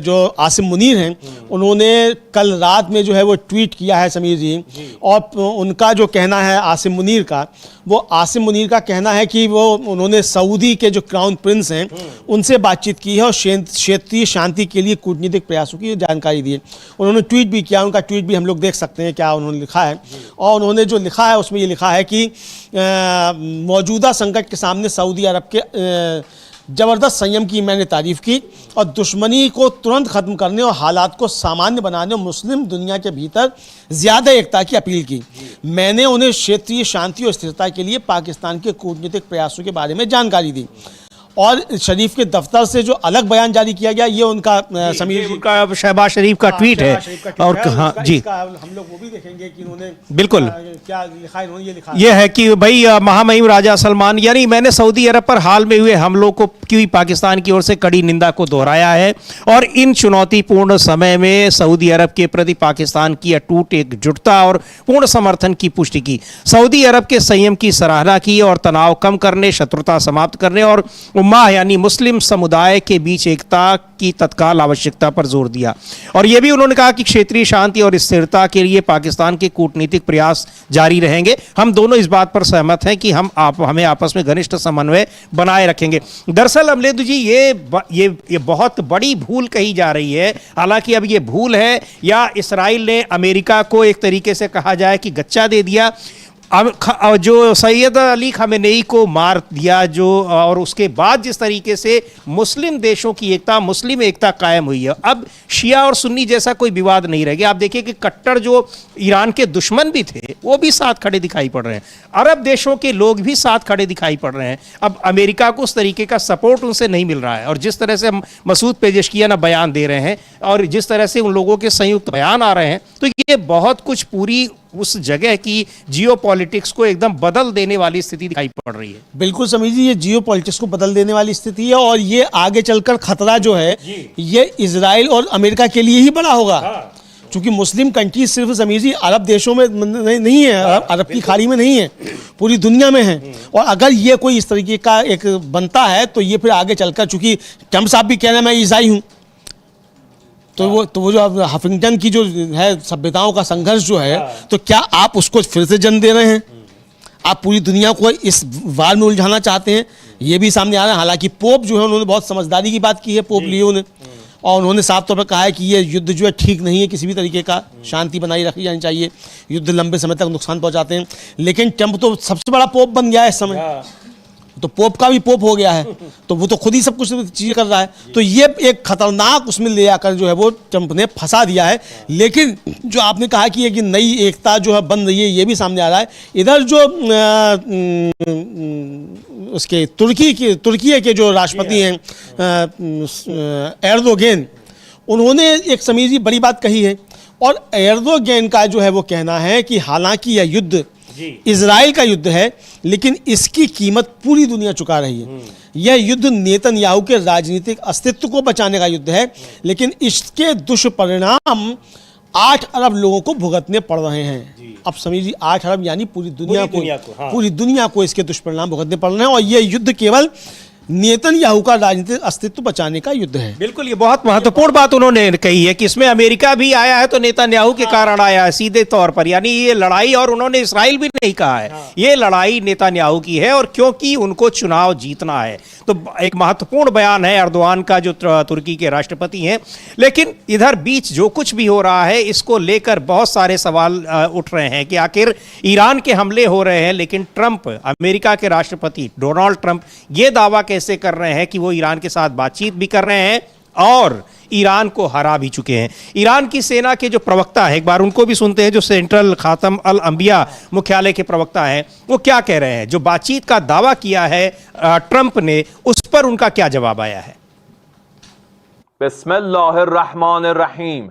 जो आसिम मुनीर हैं उन्होंने कल रात में जो है वो ट्वीट किया है समीर जी, और उनका जो कहना है आसिम मुनीर का कहना है कि वो उन्होंने सऊदी के जो क्राउन प्रिंस हैं उनसे बातचीत की है और क्षेत्रीय शांति के लिए कूटनीतिक प्रयासों की जानकारी दी है। उन्होंने ट्वीट भी किया, उनका ट्वीट भी हम लोग देख सकते हैं क्या उन्होंने लिखा है। और उन्होंने जो लिखा है उसमें ये लिखा है कि मौजूदा संकट के सामने सऊदी अरब के ज़बरदस्त संयम की मैंने तारीफ़ की और दुश्मनी को तुरंत ख़त्म करने और हालात को सामान्य बनाने और मुस्लिम दुनिया के भीतर ज़्यादा एकता की अपील की। मैंने उन्हें क्षेत्रीय शांति और स्थिरता के लिए पाकिस्तान के कूटनीतिक प्रयासों के बारे में जानकारी दी। और शरीफ के दफ्तर से जो अलग बयान जारी किया गया, ये उनका समीर जी का शहबाज शरीफ का ट्वीट है। और हाँ जी, हम लोग वो भी देखेंगे कि उन्होंने बिल्कुल क्या लिखा है। उन्होंने ये है कि भाई महामहिम राजा सलमान, यानी मैंने सऊदी अरब पर हाल में हुए हमलों को की पाकिस्तान की ओर से कड़ी निंदा को दोहराया है और इन चुनौतीपूर्ण समय में सऊदी अरब के प्रति पाकिस्तान की अटूट एकजुटता और पूर्ण समर्थन की पुष्टि की। सऊदी अरब के संयम की सराहना की और तनाव कम करने, शत्रुता समाप्त करने और उम्मा यानी मुस्लिम समुदाय के बीच एकता की तत्काल आवश्यकता पर जोर दिया। और यह भी उन्होंने कहा कि क्षेत्रीय शांति और स्थिरता के लिए पाकिस्तान के कूटनीतिक प्रयास जारी रहेंगे। हम दोनों इस बात पर सहमत हैं कि हमें आपस में घनिष्ठ समन्वय बनाए रखेंगे। दरअसल अमलेदु जी, ये बहुत बड़ी भूल कही जा रही है। हालांकि अब ये भूल है या इसराइल ने अमेरिका को एक तरीके से कहा जाए कि गच्चा दे दिया। अब जो सैयद अली खमेनेई को मार दिया जो, और उसके बाद जिस तरीके से मुस्लिम देशों की एकता, मुस्लिम एकता कायम हुई है, अब शिया और सुन्नी जैसा कोई विवाद नहीं रह गया। आप देखिए कि कट्टर जो ईरान के दुश्मन भी थे वो भी साथ खड़े दिखाई पड़ रहे हैं, अरब देशों के लोग भी साथ खड़े दिखाई पड़ रहे हैं। अब अमेरिका को उस तरीके का सपोर्ट उनसे नहीं मिल रहा है। और जिस तरह से मसूद पेजेशकियाना बयान दे रहे हैं और जिस तरह से उन लोगों के संयुक्त बयान आ रहे हैं, तो ये बहुत कुछ पूरी उस जगह की जियोपॉलिटिक्स को एकदम बदल देने वाली स्थिति दिखाई पड़ रही है। बिल्कुल समझिए, ये जियोपॉलिटिक्स को बदल देने वाली स्थिति है और ये आगे चलकर खतरा जो है ये इजराइल और अमेरिका के लिए ही बड़ा होगा। क्योंकि मुस्लिम कंट्रीज सिर्फ समीर जी अरब देशों में नहीं है, अरब की खाड़ी में नहीं है, पूरी दुनिया में है। और अगर ये कोई इस तरीके का एक बनता है तो ये फिर आगे चलकर, चूंकि ट्रम्प साहब भी कह रहे हैं मैं ईसाई हूँ, तो वो जो अब हफिंगटन की जो है सभ्यताओं का संघर्ष जो है, तो क्या आप उसको फिर से जन्म दे रहे हैं? आप पूरी दुनिया को इस वार में उलझाना चाहते हैं? ये भी सामने आ रहा है। हालांकि पोप जो है उन्होंने बहुत समझदारी की बात की है, पोप लियो ने, और उन्होंने साफ तौर पर कहा है कि ये युद्ध जो है ठीक नहीं है, किसी भी तरीके का शांति बनाई रखी जानी चाहिए, युद्ध लंबे समय तक नुकसान पहुंचाते हैं। लेकिन ट्रंप तो सबसे बड़ा पोप बन गया है इस समय, तो पोप का भी पोप हो गया है, तो वो तो खुद ही सब कुछ चीज़ें कर रहा है। तो ये एक खतरनाक उसमें ले आकर जो है वो ट्रंप ने फंसा दिया है। लेकिन जो आपने कहा कि एक नई एकता जो है बन रही है, ये भी सामने आ रहा है। इधर जो उसके तुर्की के जो राष्ट्रपति हैं एर्दोगन, उन्होंने एक समीर जी बड़ी बात कही है। और एर्दोगन का जो है वो कहना है कि हालांकि यह युद्ध इजराइल का युद्ध है, लेकिन इसकी कीमत पूरी दुनिया चुका रही है। यह युद्ध नेतन्याहू के राजनीतिक अस्तित्व को बचाने का युद्ध है, लेकिन इसके दुष्परिणाम 8 अरब लोगों को भुगतने पड़ रहे हैं। अब समझिए 8 अरब यानी पूरी दुनिया को इसके दुष्परिणाम भुगतने पड़ रहे हैं। और यह युद्ध केवल नेतन्याहू का राजनीतिक अस्तित्व बचाने का युद्ध है। बिल्कुल, ये बहुत महत्वपूर्ण बात उन्होंने कही है कि इसमें अमेरिका भी आया है तो नेतन्याहू के कारण आया है सीधे तौर पर। यानी ये लड़ाई, और उन्होंने इसराइल भी नहीं कहा है, ये लड़ाई नेतन्याहू की है, और क्योंकि उनको चुनाव जीतना है। तो एक महत्वपूर्ण बयान है एर्दोआन का, जो तुर्की के राष्ट्रपति हैं। लेकिन इधर बीच जो कुछ भी हो रहा है, इसको लेकर बहुत सारे सवाल उठ रहे हैं कि आखिर ईरान के हमले हो रहे हैं, लेकिन ट्रंप, अमेरिका के राष्ट्रपति डोनाल्ड ट्रंप, ये दावा कैसे कर रहे हैं कि वो ईरान के साथ बातचीत भी कर रहे हैं और ईरान को हरा भी चुके हैं। ईरान की सेना के जो प्रवक्ता है, एक बार उनको भी सुनते हैं, जो सेंट्रल खातम अल अंबिया मुख्यालय के प्रवक्ता हैं, वो क्या कह रहे हैं। जो बातचीत का दावा किया है ट्रंप ने, उस पर उनका क्या जवाब आया है। बिस्मिल्लाहिर्रहमानिर्रहीम।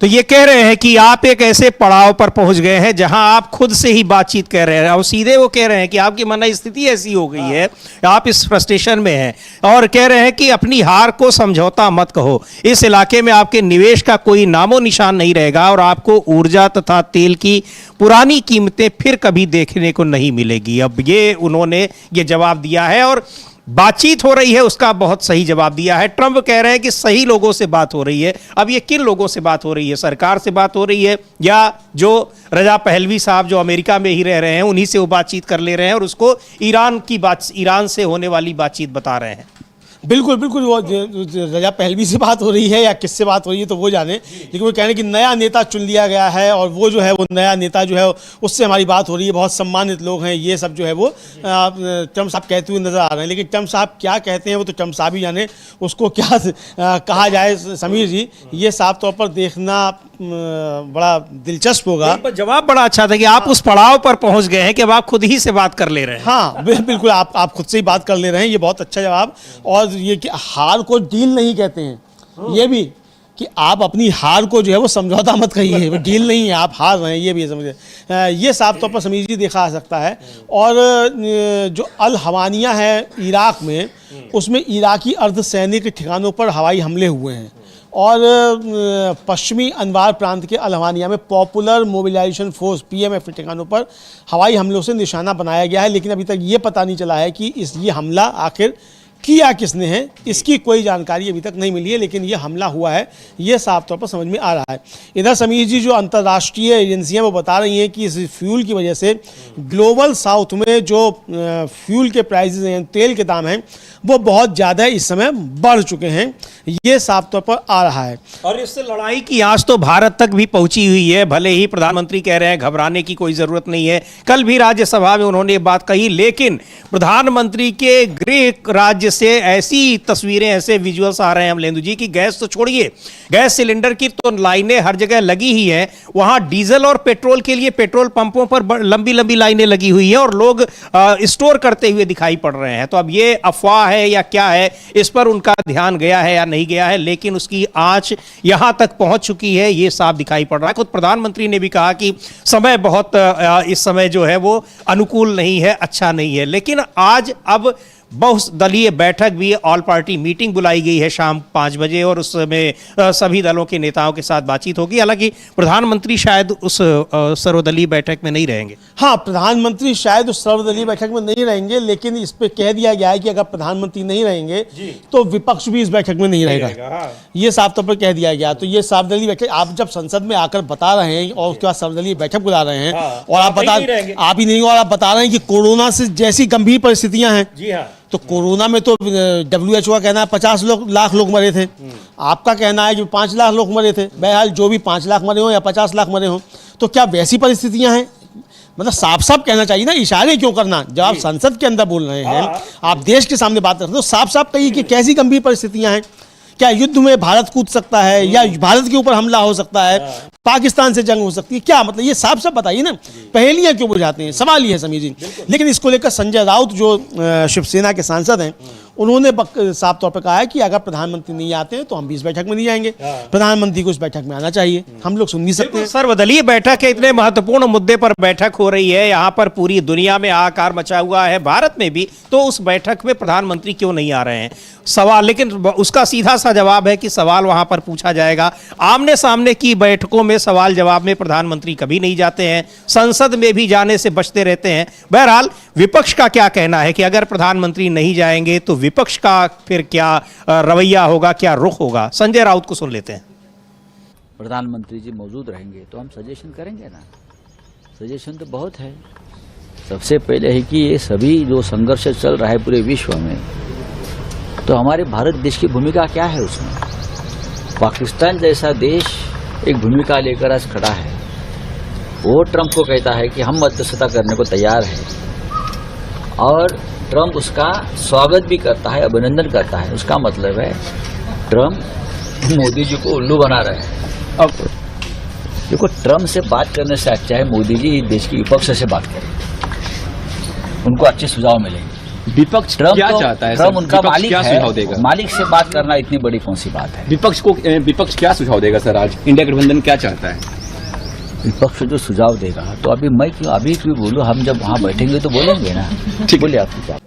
तो ये कह रहे हैं कि आप एक ऐसे पड़ाव पर पहुंच गए हैं जहां आप खुद से ही बातचीत कर रहे हैं, और सीधे वो कह रहे हैं कि आपकी मन स्थिति ऐसी हो गई है, आप इस फ्रस्ट्रेशन में हैं, और कह रहे हैं कि अपनी हार को समझौता मत कहो। इस इलाके में आपके निवेश का कोई नामो निशान नहीं रहेगा, और आपको ऊर्जा तथा तेल की पुरानी कीमतें फिर कभी देखने को नहीं मिलेगी। अब ये उन्होंने ये जवाब दिया है, और बातचीत हो रही है उसका बहुत सही जवाब दिया है। ट्रंप कह रहे हैं कि सही लोगों से बात हो रही है। अब ये किन लोगों से बात हो रही है? सरकार से बात हो रही है, या जो रजा पहलवी साहब जो अमेरिका में ही रह रहे हैं उन्हीं से वो बातचीत कर ले रहे हैं और उसको ईरान से होने वाली बातचीत बता रहे हैं? बिल्कुल बिल्कुल, वो रजा पहलवी से बात हो रही है या किससे बात हो रही है तो वो जाने, लेकिन वो कह रहे हैं कि नया नेता चुन लिया गया है, और वो जो है वो नया नेता जो है उससे हमारी बात हो रही है, बहुत सम्मानित लोग हैं, ये सब जो है वो ट्रंप साहब कहते हुए नजर आ रहे हैं। लेकिन ट्रंप साहब क्या कहते हैं वो तो ट्रंप साहब ही जाने, उसको क्या कहा जाए समीर जी, ये साफ तौर पर देखना बड़ा दिलचस्प होगा। जवाब बड़ा अच्छा था कि आप उस पड़ाव पर पहुंच गए हैं कि अब आप खुद ही से बात कर ले रहे हैं। हाँ बिल्कुल, आप खुद से ही बात कर ले रहे हैं, ये बहुत अच्छा जवाब। और ये कि हार को डील नहीं कहते हैं, ये भी कि आप अपनी हार को जो है वो समझौता मत कहिए, वो डील नहीं है, आप हार रहे हैं, ये भी समझिए। ये साफ तौर पर समीर जी देखा जा सकता है। और जो अल हवानिया है इराक में, उसमें इराकी अर्धसैनिक ठिकानों पर हवाई हमले हुए हैं, और पश्चिमी अनवार प्रांत के अल हवानिया में पॉपुलर मोबिलाइजेशन फोर्स PMF के ठिकानों पर हवाई हमलों से निशाना बनाया गया है। लेकिन अभी तक ये पता नहीं चला है कि ये हमला आखिर किया किसने है इसकी कोई जानकारी अभी तक नहीं मिली है, लेकिन ये हमला हुआ है ये साफ तौर पर समझ में आ रहा है। इधर समीर जी, जो अंतर्राष्ट्रीय एजेंसियां वो बता रही हैं कि इस फ्यूल की वजह से ग्लोबल साउथ में जो फ्यूल के प्राइसेस हैं, तेल के दाम हैं, वो बहुत ज़्यादा इस समय बढ़ चुके हैं, ये साफ तौर पर आ रहा है। और इस लड़ाई की आंच तो भारत तक भी पहुंची हुई है। भले ही प्रधानमंत्री कह रहे हैं घबराने की कोई जरूरत नहीं है, कल भी राज्यसभा में उन्होंने ये बात कही, लेकिन प्रधानमंत्री के गृह राज्य से ऐसी तस्वीरें, ऐसे विजुअल्स आ रहे हैं अमलेंदु जी की गैस तो छोड़िए, गैस सिलेंडर की तो लाइनें हर जगह लगी ही हैं, वहां डीजल और पेट्रोल के लिए पेट्रोल पंपों पर लंबी लंबी लाइनें लगी हुई हैं और लोग स्टोर करते हुए दिखाई पड़ रहे हैं। तो अब ये अफवाह है या क्या है, इस पर उनका ध्यान गया है या नहीं गया है, लेकिन उसकी आंच यहां तक पहुंच चुकी है, ये साफ दिखाई पड़ रहा है। खुद प्रधानमंत्री ने भी कहा कि समय बहुत इस समय जो है वो अनुकूल नहीं है, अच्छा नहीं है। लेकिन आज अब बहुदलीय बैठक भी, ऑल पार्टी मीटिंग बुलाई गई है शाम 5 बजे और उसमें सभी दलों के नेताओं के साथ बातचीत होगी। हालांकि प्रधानमंत्री शायद उस सर्वदलीय बैठक में नहीं रहेंगे। हाँ, प्रधानमंत्री शायद उस सर्वदलीय बैठक में नहीं रहेंगे, लेकिन इस पे कह दिया गया है कि अगर प्रधानमंत्री नहीं रहेंगे तो विपक्ष भी इस बैठक में नहीं रहेगा। ये साफ तौर पर कह दिया गया। तो ये सर्वदलीय बैठक आप जब संसद में आकर बता रहे हैं और उसके बाद सर्वदलीय बैठक बुला रहे हैं और आप ही नहीं और आप बता रहे हैं कि कोरोना से जैसी गंभीर परिस्थितियां हैं। जी हाँ, तो कोरोना में तो WHO का कहना है 50 लाख लोग मरे थे, आपका कहना है कि 5 लाख लोग मरे थे। बहरहाल जो भी 5 लाख मरे हो या 50 लाख मरे हो, तो क्या वैसी परिस्थितियां हैं? मतलब साफ साफ कहना चाहिए ना, इशारे क्यों करना? जब आप संसद के अंदर बोल रहे हैं, आप देश के सामने बात कर रहे हो, तो साफ साफ कहिए कि कैसी गंभीर परिस्थितियां हैं। क्या युद्ध में भारत कूद सकता है या भारत के ऊपर हमला हो सकता है, पाकिस्तान से जंग हो सकती है, क्या मतलब ये साफ साफ बताइए ना। पहेलियां क्यों बुझाते हैं? सवाल ये है समीर जी। लेकिन इसको लेकर संजय राउत जो शिवसेना के सांसद हैं, उन्होंने साफ तौर पर कहा है कि अगर प्रधानमंत्री नहीं आते हैं तो हम भी इस बैठक में नहीं जाएंगे, प्रधानमंत्री को इस बैठक में आना चाहिए, हम लोग सुन नहीं सकते हैं। सर्वदलीय बैठक है, इतने महत्वपूर्ण मुद्दे पर बैठक हो रही है, यहां पर पूरी दुनिया में हाहाकार मचा हुआ है, भारत में भी, तो उस बैठक में प्रधानमंत्री क्यों नहीं आ रहे हैं? सवाल, लेकिन उसका सीधा सा जवाब है कि सवाल वहां पर पूछा जाएगा। आमने सामने की बैठकों में सवाल जवाब में प्रधानमंत्री कभी नहीं जाते हैं, संसद में भी जाने से बचते रहते हैं। बहरहाल विपक्ष का क्या कहना है कि अगर प्रधानमंत्री नहीं जाएंगे तो विपक्ष का फिर क्या रवैया होगा, क्या रुख होगा? संजय राउत को सुन लेते हैं। प्रधानमंत्री जी मौजूद रहेंगे तो हम सजेशन करेंगे ना। सजेशन तो बहुत है। सबसे पहले है कि ये सभी जो संघर्ष चल रहा है पूरे विश्व में, तो हमारे भारत देश की भूमिका क्या है उसमें? पाकिस्तान जैसा देश एक भूमिका लेकर आज खड़ा है, वो ट्रंप को कहता है कि हम मध्यस्थता करने को तैयार है और ट्रंप उसका स्वागत भी करता है, अभिनंदन करता है। उसका मतलब है ट्रंप मोदी जी को उल्लू बना रहे हैं। अब देखो, ट्रंप से बात करने से अच्छा है मोदी जी देश के विपक्ष से बात करें, उनको अच्छे सुझाव मिलेंगे। विपक्ष क्या चाहता है? ट्रंप उनका मालिक क्या है, सुझाव देगा? मालिक से बात करना इतनी बड़ी कौन सी बात है? विपक्ष क्या सुझाव देगा सर? आज इंडिया गठबंधन क्या चाहता है? विपक्ष जो सुझाव देगा, तो अभी मैं क्यों अभी क्यों बोलूं? हम जब वहां बैठेंगे तो बोलेंगे ना। ठीक, बोलिए आप क्या।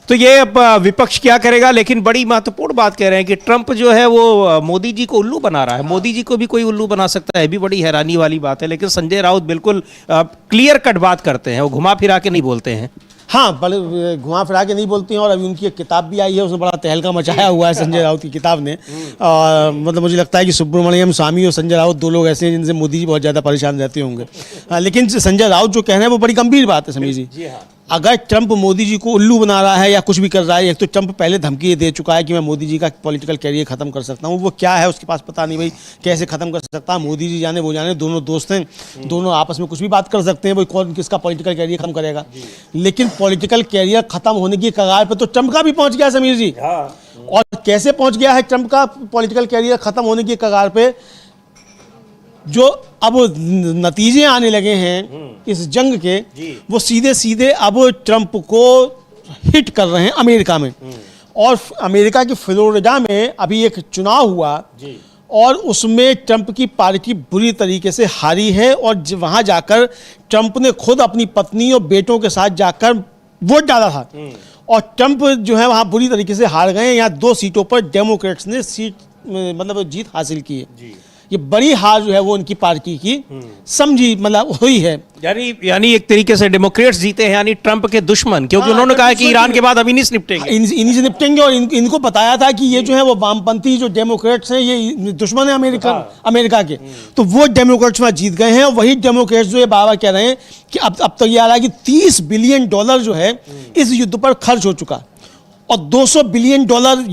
तो ये अब विपक्ष क्या करेगा, लेकिन बड़ी महत्वपूर्ण बात कह रहे हैं कि ट्रंप जो है वो मोदी जी को उल्लू बना रहा है। मोदी जी को भी कोई उल्लू बना सकता है, भी बड़ी हैरानी वाली बात है। लेकिन संजय राउत बिल्कुल क्लियर कट बात करते हैं, वो घुमा फिरा के नहीं बोलते हैं। हाँ, बड़े घुमा फिरा के नहीं बोलती हैं। और अभी उनकी एक किताब भी आई है, उसमें बड़ा तहलका मचाया हुआ है संजय राउत की किताब ने। मतलब मुझे लगता है कि सुब्रमण्यम स्वामी और संजय राउत दो लोग ऐसे हैं जिनसे मोदी जी बहुत ज़्यादा परेशान रहते होंगे। लेकिन संजय राउत जो कह रहे हैं वो बड़ी गंभीर बात है समीर जी। अगर ट्रंप मोदी जी को उल्लू बना रहा है या कुछ भी कर रहा है, एक तो ट्रंप पहले धमकी दे चुका है कि मैं मोदी जी का पॉलिटिकल कैरियर खत्म कर सकता हूँ। वो क्या है उसके पास पता नहीं भाई, कैसे खत्म कर सकता है। मोदी जी जाने वो जाने, दोनों दोस्त हैं, दोनों आपस में कुछ भी बात कर सकते हैं, भाई कौन किसका पॉलिटिकल कैरियर खत्म करेगा। लेकिन पॉलिटिकल कैरियर खत्म होने की कगार पर तो ट्रंप का भी पहुंच गया समीर जी। और कैसे पहुंच गया है ट्रंप का पॉलिटिकल कैरियर खत्म होने की कगार पे? जो अब नतीजे आने लगे हैं इस जंग के, वो सीधे सीधे अब ट्रंप को हिट कर रहे हैं अमेरिका में। और अमेरिका की फ्लोरिडा में अभी एक चुनाव हुआ और उसमें ट्रंप की पार्टी बुरी तरीके से हारी है। और वहां जाकर ट्रंप ने खुद अपनी पत्नी और बेटों के साथ जाकर वोट डाला था और ट्रंप जो है वहां बुरी तरीके से हार गए। यहाँ 2 सीटों पर डेमोक्रेट्स ने सीट मतलब जीत हासिल की है। ये बड़ी हार जो है वो उनकी पार्टी की समझी मतलब हुई है। यानी एक तरीके से डेमोक्रेट्स जीते हैं, यानी ट्रंप के दुश्मन, क्योंकि उन्होंने कहा कि ईरान के बाद अब इन्हीं से निपटेंगे, इन्हीं से निपटेंगे। और इनको बताया था कि ये जो है वो वामपंथी जो डेमोक्रेट्स हैं ये दुश्मन है अमेरिका के, तो वो डेमोक्रेट्स में जीत गए हैं। और वही डेमोक्रेट्स जो ये बाबा कह रहे हैं कि अब तो ये आ रहा है कि $30 बिलियन जो है इस युद्ध पर खर्च हो चुका, और $200 बिलियन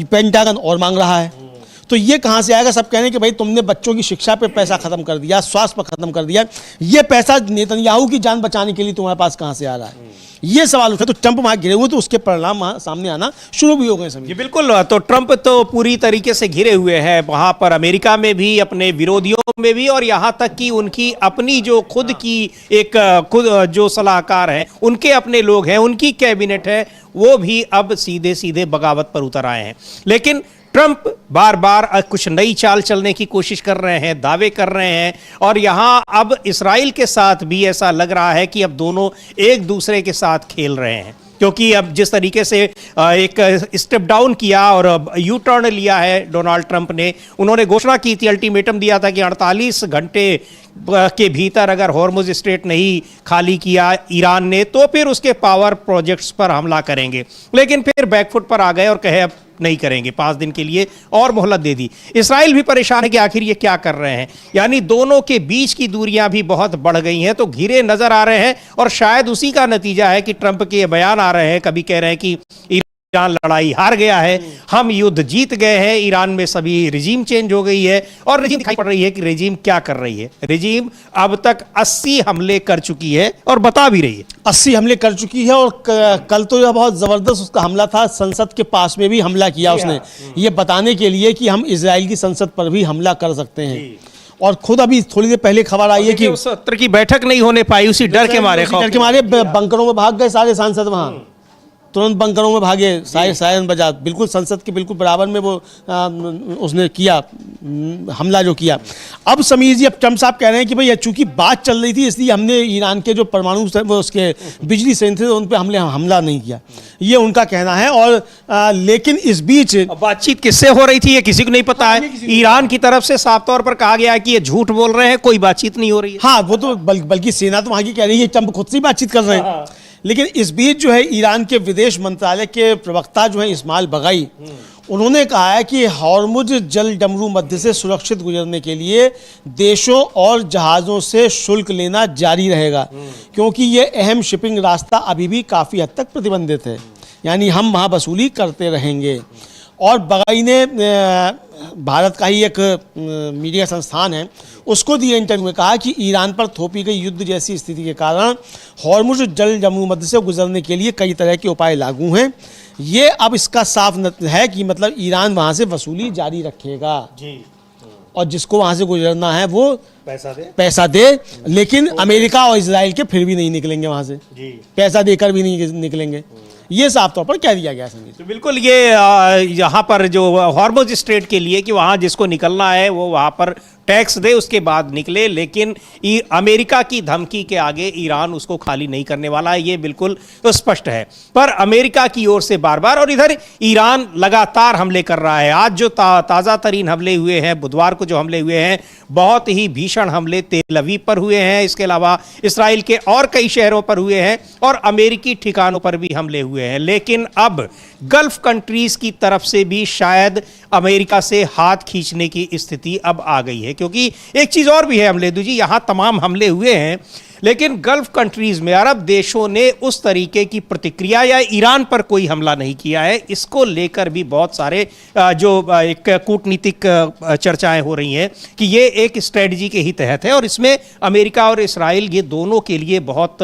पेंटागन और मांग रहा है। तो ये कहाँ से आएगा? सब कह रहे हैं कि भाई तुमने बच्चों की शिक्षा पे पैसा खत्म कर दिया, स्वास्थ्य पर खत्म कर दिया, ये पैसा नेतन्याहू की जान बचाने के लिए तुम्हारे पास कहाँ से आ रहा है? ये सवाल उठा। तो ट्रंप वहां घिरे हुए, तो उसके परिणाम वहां सामने आना शुरू भी हो गए सभी। जी बिल्कुल। तो ट्रंप तो पूरी तरीके से घिरे हुए हैं वहां पर, अमेरिका में भी, अपने विरोधियों में भी, और यहां तक कि उनकी अपनी जो खुद की खुद जो सलाहकार हैं, उनके अपने लोग हैं, उनकी कैबिनेट है, वो भी अब सीधे सीधे बगावत पर उतर आए हैं। लेकिन ट्रंप बार बार कुछ नई चाल चलने की कोशिश कर रहे हैं, दावे कर रहे हैं, और यहां अब इसराइल के साथ भी ऐसा लग रहा है कि अब दोनों एक दूसरे के साथ खेल रहे हैं, क्योंकि अब जिस तरीके से एक स्टेप डाउन किया और यू टर्न लिया है डोनाल्ड ट्रंप ने, उन्होंने घोषणा की थी, अल्टीमेटम दिया था कि 48 घंटे के भीतर अगर हॉर्मुज स्ट्रेट नहीं खाली किया ईरान ने, तो फिर उसके पावर प्रोजेक्ट्स पर हमला करेंगे। लेकिन फिर बैकफुट पर आ गए और कहे अब नहीं करेंगे, 5 दिन के लिए और मोहलत दे दी। इसराइल भी परेशान है कि आखिर ये क्या कर रहे हैं, यानी दोनों के बीच की दूरियां भी बहुत बढ़ गई हैं, तो घिरे नजर आ रहे हैं। और शायद उसी का नतीजा है कि ट्रंप के ये बयान आ रहे हैं, कभी कह रहे हैं कि ईरान लड़ाई हार गया है, हम युद्ध जीत गए हैं, ईरान में सभी रिजीम चेंज हो गई है, और रिजीम दिखाई पड़ रही है कि रिजीम क्या कर रही है। रिजीम अब तक 80 हमले कर चुकी है और बता भी रही है 80 हमले कर चुकी है। और कल तो यह बहुत जबरदस्त उसका हमला था, संसद के पास में भी हमला किया उसने, ये बताने के लिए कि हम इजराइल की संसद पर भी हमला कर सकते हैं। और खुद अभी थोड़ी देर पहले खबर आई है कि उस सत्र की बैठक नहीं होने पाई, उसी डर के मारे बंकरों में भाग गए सारे सांसद, वहां तुरंत बंकरों में भागे, सायरन बजा, बिल्कुल संसद के बिल्कुल बराबर में वो उसने किया हमला जो किया। अब समीर जी, अब ट्रंप साहब कह रहे हैं कि भाई चूंकि बात चल रही थी इसलिए हमने ईरान के जो परमाणु वो उसके बिजली संयंत्र थे उन पर हमला नहीं किया, ये उनका कहना है। और लेकिन इस बीच बातचीत किससे हो रही थी ये किसी को नहीं पता है। ईरान की तरफ से साफ तौर पर कहा गया है कि ये झूठ बोल रहे हैं, कोई बातचीत नहीं हो रही है। हाँ, वो तो बल्कि सेना तो वहां की कह रही है, ट्रंप खुद से बातचीत कर रहे हैं। लेकिन इस बीच जो है ईरान के विदेश मंत्रालय के प्रवक्ता जो है इस्माइल बगाई, उन्होंने कहा है कि हॉर्मुज जल डमरू मध्य से सुरक्षित गुजरने के लिए देशों और जहाज़ों से शुल्क लेना जारी रहेगा, क्योंकि ये अहम शिपिंग रास्ता अभी भी काफ़ी हद तक प्रतिबंधित है, यानी हम वहाँ वसूली करते रहेंगे। और बगाई ने भारत का ही एक मीडिया संस्थान है उसको दिए इंटरव्यू में कहा कि ईरान पर थोपी गई युद्ध जैसी स्थिति के कारण हॉर्मुज जल डमरू मध्य से गुजरने के लिए कई तरह के उपाय लागू हैं। ये अब इसका साफ है कि मतलब ईरान वहाँ से वसूली जारी रखेगा जी, और जिसको वहाँ से गुजरना है वो पैसा दे। लेकिन अमेरिका और इजराइल के फिर भी नहीं निकलेंगे वहाँ से जी, पैसा देकर भी नहीं निकलेंगे, ये साफ तौर पर कह दिया गया है। तो बिल्कुल ये यहाँ पर जो हॉर्मुज स्ट्रेट के लिए कि वहाँ जिसको निकलना है वो वहाँ पर टैक्स दे, उसके बाद निकले, लेकिन अमेरिका की धमकी के आगे ईरान उसको खाली नहीं करने वाला है, ये बिल्कुल तो स्पष्ट है। पर अमेरिका की ओर से बार बार, और इधर ईरान लगातार हमले कर रहा है। आज जो ताज़ा तरीन हमले हुए हैं, बुधवार को जो हमले हुए हैं, बहुत ही भीषण हमले तेल अवीव पर हुए हैं, इसके अलावा इसराइल के और कई शहरों पर हुए हैं और अमेरिकी ठिकानों पर भी हमले हुए हैं। लेकिन अब गल्फ कंट्रीज की तरफ से भी शायद अमेरिका से हाथ खींचने की स्थिति अब आ गई है, क्योंकि एक चीज और भी है अमलेदू जी, यहां तमाम हमले हुए हैं लेकिन गल्फ कंट्रीज में अरब देशों ने उस तरीके की प्रतिक्रिया या ईरान पर कोई हमला नहीं किया है। इसको लेकर भी बहुत सारे जो एक कूटनीतिक चर्चाएं हो रही हैं कि ये एक स्ट्रेटजी के ही तहत है और इसमें अमेरिका और इसराइल ये दोनों के लिए बहुत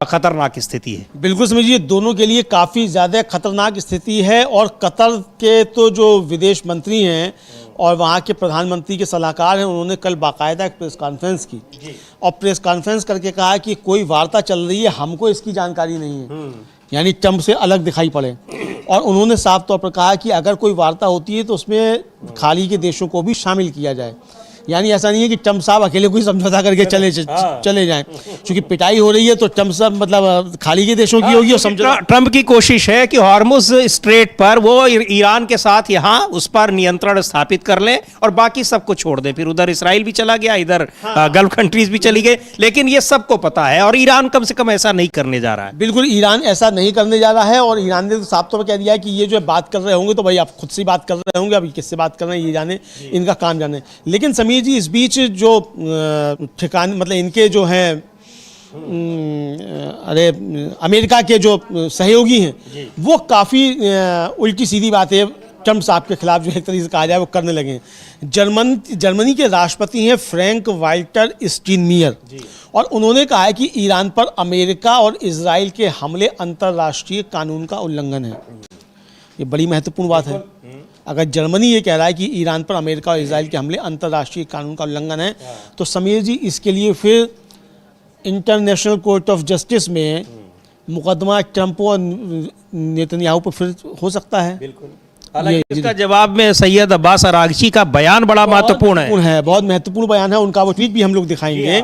खतरनाक स्थिति है। बिल्कुल समझिए, दोनों के लिए काफ़ी ज़्यादा खतरनाक स्थिति है। और कतर के तो जो विदेश मंत्री हैं और वहाँ के प्रधानमंत्री के सलाहकार हैं, उन्होंने कल बाकायदा एक प्रेस कॉन्फ्रेंस की और प्रेस कॉन्फ्रेंस करके कहा कि कोई वार्ता चल रही है, हमको इसकी जानकारी नहीं है, यानी ट्रंप से अलग दिखाई पड़े। और उन्होंने साफ तौर पर कहा कि अगर कोई वार्ता होती है तो उसमें खाड़ी के देशों को भी शामिल किया जाए। यानी ऐसा नहीं है कि ट्रम्प साहब अकेले कोई समझौता करके चले जाएं, क्योंकि पिटाई हो रही है तो ट्रम्प साहब मतलब खाली के देशों की होगी और समझौता। ट्रंप की कोशिश है कि हॉर्मुज स्ट्रेट पर वो ईरान के साथ यहां उस पर नियंत्रण स्थापित कर लें और बाकी सबको छोड़ दें। फिर उधर इसराइल भी चला गया, इधर गल्फ कंट्रीज भी चली गई, लेकिन ये सबको पता है और ईरान कम से कम ऐसा नहीं करने जा रहा है। बिल्कुल ईरान ऐसा नहीं करने जा रहा है और ईरान ने तो साफ तौर पर कह दिया है कि ये जो बात कर रहे होंगे तो भाई आप खुद से बात कर रहे होंगे, अभी किससे बात कर रहे हैं ये जाने, इनका काम जाने। लेकिन समीर जी इस बीच जो ठिकाने मतलब इनके जो हैं अरे अमेरिका के जो सहयोगी हैं वो काफ़ी उल्टी सीधी बातें ट्रम्प साहब के खिलाफ जो एक तरीके से कहा जाए वो करने लगे हैं। जर्मनी के राष्ट्रपति हैं फ्रैंक वाल्टर स्टीनमियर और उन्होंने कहा है कि ईरान पर अमेरिका और इजराइल के हमले अंतर्राष्ट्रीय कानून का उल्लंघन है। ये बड़ी महत्वपूर्ण बात है। अगर जर्मनी ये कह रहा है कि ईरान पर अमेरिका और इजराइल के हमले अंतर्राष्ट्रीय कानून का उल्लंघन है, तो समीर जी इसके लिए फिर इंटरनेशनल कोर्ट ऑफ जस्टिस में मुकदमा ट्रंप और नेतन्याहू पर फिर हो सकता है। बिल्कुल। इसका जवाब में सैयद अब्बास अरागची का बयान बड़ा महत्वपूर्ण है, बहुत महत्वपूर्ण बयान है उनका। वो ट्वीट भी हम लोग दिखाएंगे।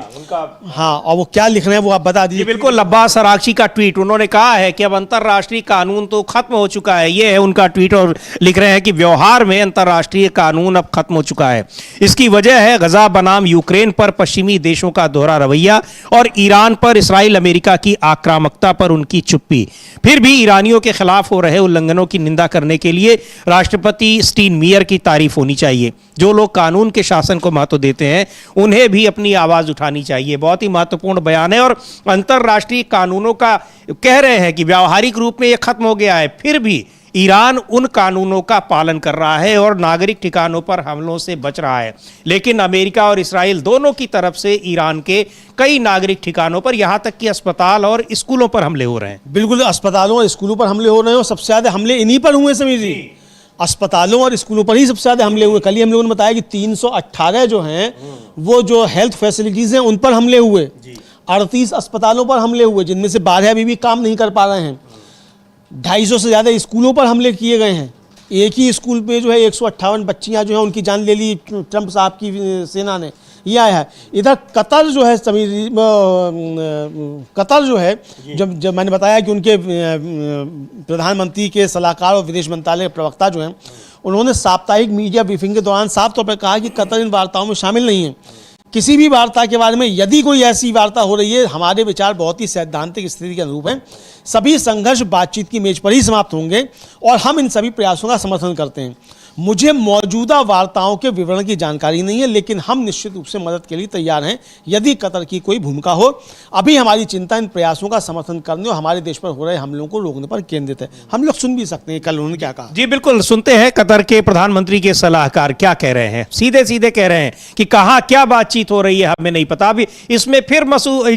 हाँ, और वो क्या लिख रहे हैं वो आप बता दीजिए। बिल्कुल, अब्बास अरागची का ट्वीट, उन्होंने कहा है कि अब अंतर्राष्ट्रीय कानून तो खत्म हो चुका है। ये है उनका ट्वीट और लिख रहे हैं कि व्यवहार में अंतर्राष्ट्रीय कानून अब खत्म हो चुका है। इसकी वजह है गजा बनाम यूक्रेन पर पश्चिमी देशों का दोहरा रवैया और ईरान पर इसराइल अमेरिका की आक्रामकता पर उनकी चुप्पी। फिर भी ईरानियों के खिलाफ हो रहे उल्लंघनों की निंदा करने के लिए राष्ट्रपति स्टीनमियर की तारीफ होनी चाहिए। जो लोग कानून के शासन को महत्व देते हैं उन्हें भी अपनी आवाज उठानी चाहिए। बहुत ही महत्वपूर्ण बयान है और अंतर्राष्ट्रीय कानूनों का कह रहे हैं कि व्यावहारिक रूप में यह खत्म हो गया है, फिर भी ईरान उन कानूनों का पालन कर रहा है और नागरिक ठिकानों पर हमलों से बच रहा है। लेकिन अमेरिका और इसराइल दोनों की तरफ से ईरान के कई नागरिक ठिकानों पर, यहां तक कि अस्पताल और स्कूलों पर हमले हो रहे हैं। बिल्कुल, अस्पतालों और स्कूलों पर हमले हो रहे हैं और सबसे ज्यादा हमले इन्हीं पर हुए समीर जी। अस्पतालों और स्कूलों पर ही सबसे ज्यादा हमले हुए। कल ही हम लोगों ने बताया कि 318 जो हैं वो जो हेल्थ फैसिलिटीज हैं उन पर हमले हुए। 38 अस्पतालों पर हमले हुए, जिनमें से 12 अभी भी काम नहीं कर पा रहे हैं। 250 से ज़्यादा स्कूलों पर हमले किए गए हैं। एक ही स्कूल पे जो है 158 बच्चियां जो हैं उनकी जान ले ली ट्रंप साहब की सेना ने। ये आया है। इधर कतर जो है कतर जो है, जब मैंने बताया कि उनके प्रधानमंत्री के सलाहकार और विदेश मंत्रालय के प्रवक्ता जो हैं उन्होंने साप्ताहिक मीडिया ब्रीफिंग के दौरान साफ तौर पर कहा कि कतर इन वार्ताओं में शामिल नहीं है। किसी भी वार्ता के बारे में यदि कोई ऐसी वार्ता हो रही है, हमारे विचार बहुत ही सैद्धांतिक स्थिति के अनुरूप हैं। सभी संघर्ष बातचीत की मेज पर ही समाप्त होंगे और हम इन सभी प्रयासों का समर्थन करते हैं। मुझे मौजूदा वार्ताओं के विवरण की जानकारी नहीं है, लेकिन हम निश्चित रूप से मदद के लिए तैयार हैं यदि कतर की कोई भूमिका हो। अभी हमारी चिंता इन प्रयासों का समर्थन करने और हमारे देश पर हो रहे हमलों को रोकने पर केंद्रित है। हम लोग सुन भी सकते हैं कल उन्होंने क्या कहा। जी बिल्कुल, सुनते हैं कतर के प्रधानमंत्री के सलाहकार क्या कह रहे हैं। सीधे सीधे कह रहे हैं कि कहाँ क्या बातचीत हो रही है हमें नहीं पता। अभी इसमें फिर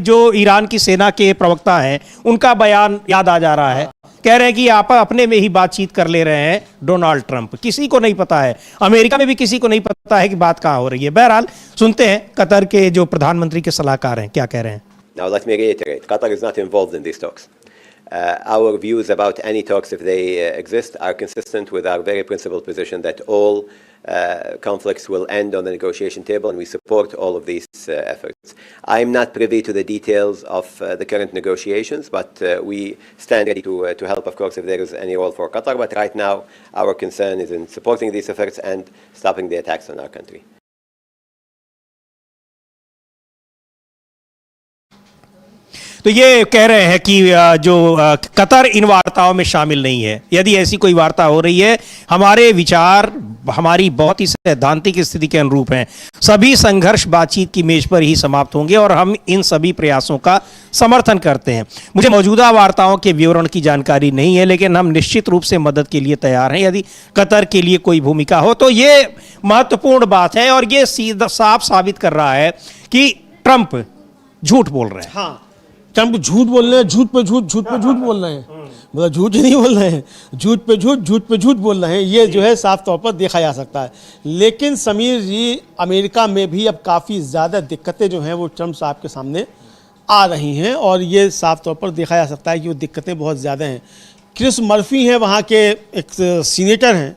जो ईरान की सेना के प्रवक्ता हैं उनका बयान याद आ जा रहा है। कह रहे हैं कि आप अपने में ही बातचीत कर ले रहे हैं डोनाल्ड ट्रंप, किसी को नहीं पता है, अमेरिका में भी किसी को नहीं पता है कि बात कहां हो रही है। बहरहाल सुनते हैं कतर के जो प्रधानमंत्री के सलाहकार हैं क्या कह रहे हैं। Now let me reiterate, Qatar is not involved in these talks. Our views about any talks, if they exist, are consistent with our very principled position that all conflicts will end on the negotiation table, and we support all of these efforts. I'm not privy to the details of the current negotiations, but we stand ready to help, of course, if there is any role for Qatar. But right now, our concern is in supporting these efforts and stopping the attacks on our country. तो ये कह रहे हैं कि जो कतर इन वार्ताओं में शामिल नहीं है। यदि ऐसी कोई वार्ता हो रही है, हमारे विचार हमारी बहुत ही सैद्धांतिक स्थिति के अनुरूप हैं। सभी संघर्ष बातचीत की मेज पर ही समाप्त होंगे और हम इन सभी प्रयासों का समर्थन करते हैं। मुझे मौजूदा वार्ताओं के विवरण की जानकारी नहीं है, लेकिन हम निश्चित रूप से मदद के लिए तैयार हैं यदि कतर के लिए कोई भूमिका हो। तो ये महत्वपूर्ण बात है और ये सीधा साफ साबित कर रहा है कि ट्रंप झूठ बोल रहे हैं। हाँ, ट्रंप झूठ बोल रहे हैं, झूठ पे झूठ बोल रहे हैं। मतलब झूठ नहीं बोल रहे हैं, झूठ पे झूठ बोल रहे हैं। ये जो है साफ तौर पर देखा जा सकता है। लेकिन समीर जी, अमेरिका में भी अब काफ़ी ज़्यादा दिक्कतें जो हैं वो ट्रंप साहब के सामने आ रही हैं और ये साफ तौर पर देखा जा सकता है कि वो दिक्कतें बहुत ज़्यादा हैं। क्रिस मर्फी हैं वहाँ के एक सीनेटर हैं,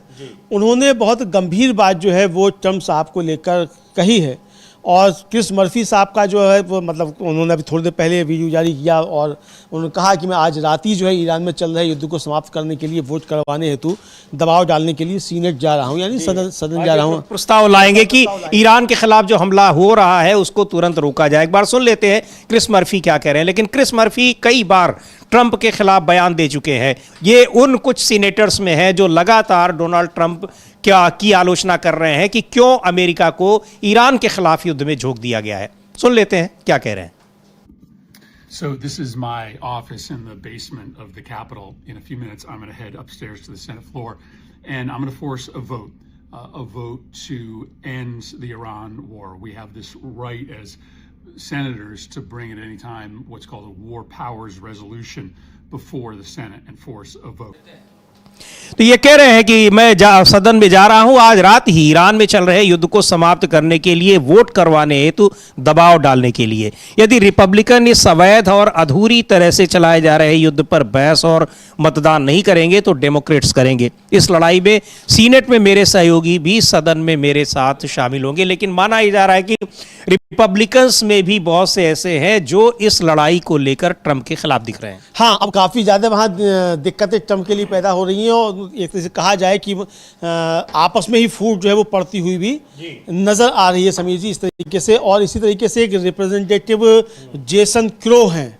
उन्होंने बहुत गंभीर बात जो है वो ट्रम्प साहब को लेकर कही है। और क्रिस मर्फी साहब का जो है वो मतलब उन्होंने अभी थोड़ी देर पहले वीडियो जारी किया और उन्होंने कहा कि मैं आज रात ही जो है ईरान में चल रहे युद्ध को समाप्त करने के लिए वोट करवाने हेतु दबाव डालने के लिए सीनेट जा रहा हूँ, यानी सदन जा रहा हूँ। प्रस्ताव लाएंगे कि ईरान के खिलाफ जो हमला हो रहा है उसको तुरंत रोका जाए। एक बार सुन लेते हैं क्रिस मर्फी क्या कह रहे हैं। लेकिन क्रिस मर्फी कई बार ट्रंप के खिलाफ बयान दे चुके हैं। ये उन कुछ सीनेटर्स में है जो लगातार डोनाल्ड ट्रंप की आलोचना कर रहे हैं कि क्यों अमेरिका को ईरान के खिलाफ युद्ध में झोंक दिया गया है। सुन लेते हैं क्या कह रहे हैं। So this is my office in the basement of the Capitol. In a few minutes, I'm going to head upstairs to the Senate floor, and I'm going to force a vote to end the Iran war. We have this right as senators to bring at any time what's called a war powers resolution before the Senate and force a vote. तो ये कह रहे हैं कि मैं सदन में जा रहा हूं, आज रात ही ईरान में चल रहे युद्ध को समाप्त करने के लिए वोट करवाने हेतु दबाव डालने के लिए। यदि रिपब्लिकन इस अवैध और अधूरी तरह से चलाए जा रहे युद्ध पर बहस और मतदान नहीं करेंगे तो डेमोक्रेट्स करेंगे। इस लड़ाई में सीनेट में मेरे सहयोगी भी सदन में मेरे साथ शामिल होंगे। लेकिन माना ही जा रहा है कि रिपब्लिकन्स में भी बहुत से ऐसे हैं जो इस लड़ाई को लेकर ट्रंप के खिलाफ दिख रहे हैं। हाँ, अब काफ़ी ज़्यादा वहाँ दिक्कतें ट्रंप के लिए पैदा हो रही हैं और एक तरह से कहा जाए कि आपस में ही फूट जो है वो पड़ती हुई भी नज़र आ रही है समीर जी, इस तरीके से। और इसी तरीके से एक रिप्रेजेंटेटिव जेसन क्रो हैं,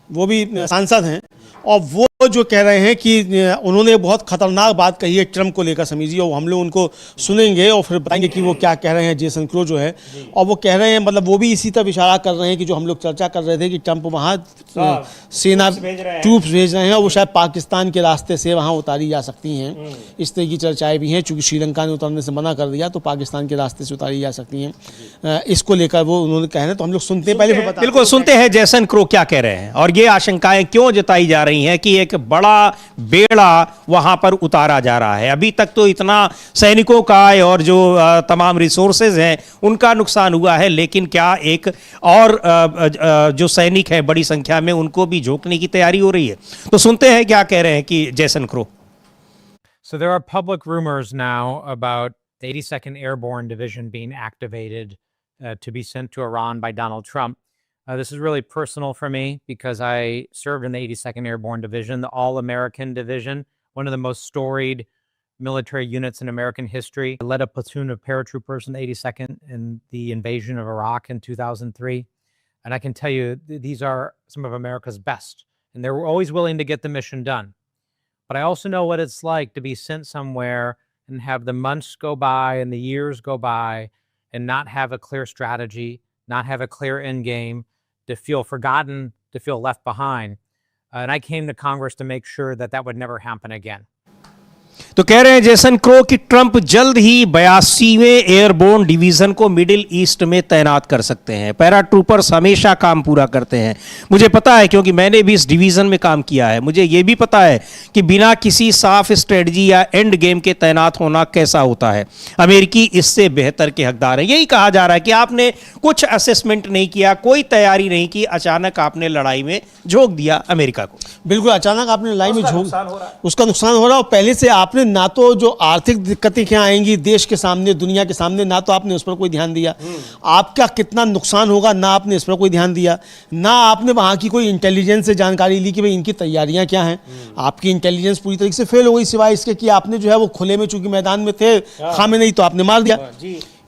वो भी सांसद हैं, और वो जो कह रहे हैं कि उन्होंने बहुत खतरनाक बात कही है ट्रंप को लेकर समीर जी, और हम लोग उनको सुनेंगे और फिर बताएंगे कि वो क्या कह रहे हैं जेसन क्रो जो है। और वो कह रहे हैं मतलब वो भी इसी तरफ इशारा कर रहे हैं कि जो हम लोग चर्चा कर रहे थे कि ट्रंप वहाँ सेना ट्रूप्स भेज रहे हैं और वो शायद पाकिस्तान के रास्ते से वहाँ उतारी जा सकती हैं। इस तरह की चर्चाएं भी हैं, चूँकि श्रीलंका ने उतरने से मना कर दिया तो पाकिस्तान के रास्ते से उतारी जा सकती हैं। इसको लेकर वो उन्होंने कह रहे हैं, तो हम लोग सुनते हैं, पहले बिल्कुल सुनते हैं जेसन क्रो क्या कह रहे हैं और ये आशंकाएं क्यों जताई जा रही हैं कि एक बड़ा बेड़ा वहां पर उतारा जा रहा है। अभी तक तो इतना सैनिकों का और जो तमाम रिसोर्सेज हैं उनका नुकसान हुआ है, लेकिन क्या एक और जो सैनिक है बड़ी संख्या में उनको भी झोंकने की तैयारी हो रही है। तो सुनते हैं क्या कह रहे हैं कि Jason crow. So there are public rumors now about the 82nd Airborne Division being activated to be sent to Iran by Donald Trump. This is really personal for me because I served in the 82nd Airborne Division, the All-American Division, one of the most storied military units in American history. I led a platoon of paratroopers in the 82nd in the invasion of Iraq in 2003. And I can tell you, these are some of America's best. And they're always willing to get the mission done. But I also know what it's like to be sent somewhere and have the months go by and the years go by and not have a clear strategy, not have a clear end game, to feel forgotten, to feel left behind. And I came to Congress to make sure that that would never happen again. तो कह रहे हैं जेसन क्रो कि ट्रंप जल्द ही 82वें एयरबोर्न डिवीजन को मिडिल ईस्ट में तैनात कर सकते हैं। पैराट्रूपर्स हमेशा काम पूरा करते हैं, मुझे पता है क्योंकि मैंने भी इस डिवीजन में काम किया है। मुझे ये भी पता है कि बिना किसी साफ स्ट्रेटजी या एंड गेम के तैनात होना कैसा होता है। अमेरिकी इससे बेहतर के हकदार हैं। यही कहा जा रहा है कि आपने कुछ असेसमेंट नहीं किया, कोई तैयारी नहीं की, अचानक आपने लड़ाई में झोंक दिया अमेरिका को। बिल्कुल अचानक आपने लड़ाई में झोंक, उसका नुकसान हो रहा है। और पहले से आपने ना तो जो आर्थिक दिक्कतें क्या आएंगी देश के सामने, दुनिया के सामने, ना तो आपने उस पर कोई ध्यान दिया। आपका कितना नुकसान होगा ना आपने इस पर कोई ध्यान दिया, ना आपने वहाँ की कोई इंटेलिजेंस से जानकारी ली कि भाई इनकी तैयारियां क्या हैं। आपकी इंटेलिजेंस पूरी तरीके से फेल हो गई, सिवाय इसके कि आपने जो है वो खुले में चूंकि मैदान में थे, खामेनेई तो आपने मार दिया।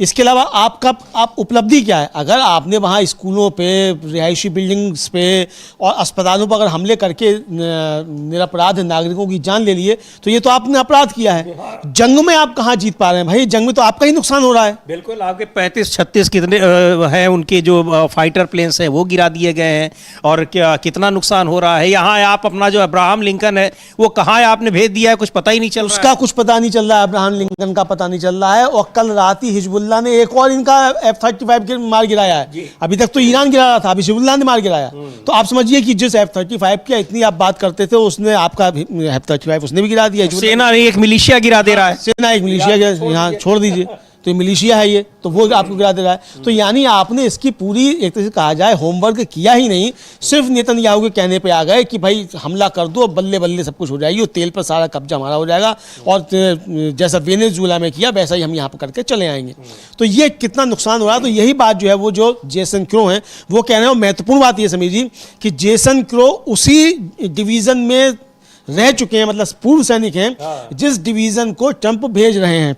इसके अलावा आप उपलब्धि क्या है? अगर आपने वहाँ स्कूलों पे, रिहायशी बिल्डिंग्स पे और अस्पतालों पर अगर हमले करके निरपराध नागरिकों की जान ले लिए तो ये तो आपने अपराध किया है। जंग में आप कहाँ जीत पा रहे हैं भाई? जंग में तो आपका ही नुकसान हो रहा है। बिल्कुल, आपके 35-36 कितने हैं उनके जो फाइटर प्लेन्स हैं वो गिरा दिए गए हैं और कितना नुकसान हो रहा है। यहाँ आप अपना जो अब्राहम लिंकन है वो कहाँ है आपने भेज दिया है, कुछ पता ही नहीं चल रहा है। उसका कुछ पता नहीं चल रहा है, अब्राहम लिंकन का पता नहीं चल रहा है। और कल रात ही हिजबुल्लाह ने एक और इनका F-35 के मार गिराया है। अभी तक तो ईरान गिरा रहा था, अभी हिजबुल्लाह ने मार गिराया। तो आप समझिए कि जिस F-35 की इतनी आप बात करते थे उसने आपका F-35 उसने भी गिरा दिया। सेना एक मिलिशिया गिरा दे रहा है। सेना एक मिलिशिया यहाँ छोड़ दीजिए। तो ये मिलिशिया है, ये तो वो आपको गिरा दे रहा है। तो यानी आपने इसकी पूरी एक तरह से कहा जाए होमवर्क किया ही नहीं, सिर्फ नेतन्याहू के कहने पे आ गए कि भाई हमला कर दो, बल्ले बल्ले सब कुछ हो जाएगी और तेल पर सारा कब्जा हमारा हो जाएगा, और जैसा वेनेजुएला में किया वैसा ही हम यहाँ पर करके चले आएंगे। तो ये कितना नुकसान हो रहा है। तो यही बात जो है वो जो जेसन क्रो हैं वो कह रहे हैं। महत्वपूर्ण बात ये समझिए कि जेसन क्रो उसी डिवीज़न में रह चुके हैं, मतलब पूर्व सैनिक हैं जिस डिवीजन को ट्रंप भेज रहे हैं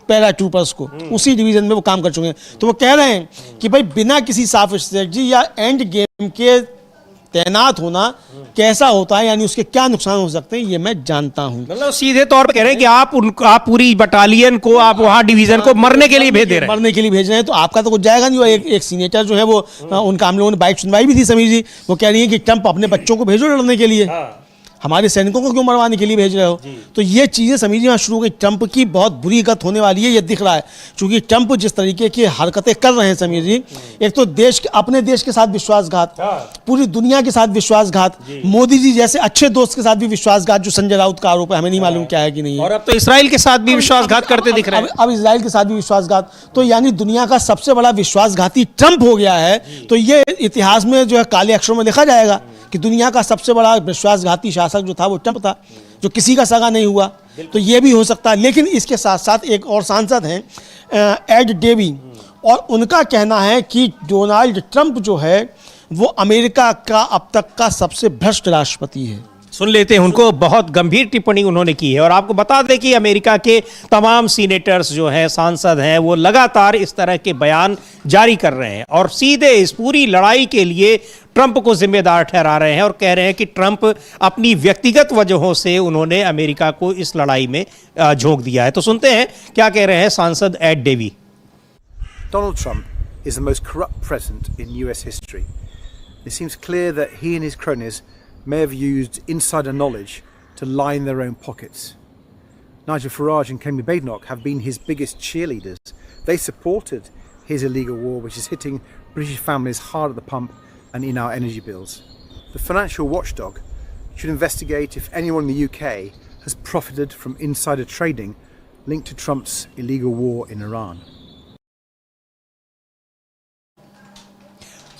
पैरा ट्रूपर्स को, उसी डिवीजन में वो काम कर चुके हैं। तो वो कह रहे हैं कि भाई बिना किसी साफ स्ट्रेटजी या एंड गेम के तैनात होना कैसा होता है, यानी उसके क्या नुकसान हो सकते हैं, ये मैं जानता हूं। मतलब सीधे तौर पे कह रहे हैं कि आप पूरी बटालियन को, आप वहां डिवीजन को मरने के लिए भेज दे रहे हैं, मरने के लिए भेज रहे हैं। तो आपका तो कुछ जाएगा नहीं। एक सीनेटर जो है वो उनका हम लोगों ने बाइक सुनवाई भी थी समीर जी, वो कह रही है कि ट्रंप अपने बच्चों को भेजो लड़ने के लिए, हमारे सैनिकों को क्यों मरवाने के लिए भेज रहे हो। तो ये चीज़ें समझिए यहाँ शुरू हो गई। ट्रंप की बहुत बुरी गत होने वाली है, ये दिख रहा है, क्योंकि ट्रंप जिस तरीके की हरकतें कर रहे हैं समीर जी, एक तो अपने देश के साथ विश्वासघात, पूरी दुनिया के साथ विश्वासघात, मोदी जी जैसे अच्छे दोस्त के साथ भी विश्वासघात, जो संजय राउत का आरोप है, हमें नहीं मालूम क्या है कि नहीं है। और अब तो इसराइल के साथ भी विश्वासघात करते दिख रहे हैं। अब इसराइल के साथ भी विश्वासघात, तो यानी दुनिया का सबसे बड़ा विश्वासघाती ट्रंप हो गया है। तो ये इतिहास में जो है काले अक्षरों में लिखा जाएगा कि दुनिया का सबसे बड़ा विश्वासघाती शासक जो था वो ट्रंप था, जो किसी का सगा नहीं हुआ। तो ये भी हो सकता है। लेकिन इसके साथ साथ एक और सांसद हैं एड डेवी, और उनका कहना है कि डोनाल्ड ट्रंप जो है वो अमेरिका का अब तक का सबसे भ्रष्ट राष्ट्रपति है। सुन लेते हैं उनको, बहुत गंभीर टिप्पणी उन्होंने की है। और आपको बता दें कि अमेरिका के तमाम सीनेटर्स जो हैं, सांसद हैं, वो लगातार इस तरह के बयान जारी कर रहे हैं और सीधे इस पूरी लड़ाई के लिए ट्रंप को जिम्मेदार ठहरा रहे हैं और कह रहे हैं कि ट्रंप अपनी व्यक्तिगत वजहों से उन्होंने अमेरिका को इस लड़ाई में झोंक दिया है। तो सुनते हैं क्या कह रहे हैं सांसद Ed Davey. Donald Trump is the most corrupt president in US history. It seems clear that he and his cronies may have used insider knowledge to line their own pockets. Nigel Farage and Kemi Badenoch have been his biggest cheerleaders. They supported his illegal war, which is hitting British families hard at the pump and in our energy bills. The financial watchdog should investigate if anyone in the UK has profited from insider trading linked to Trump's illegal war in Iran.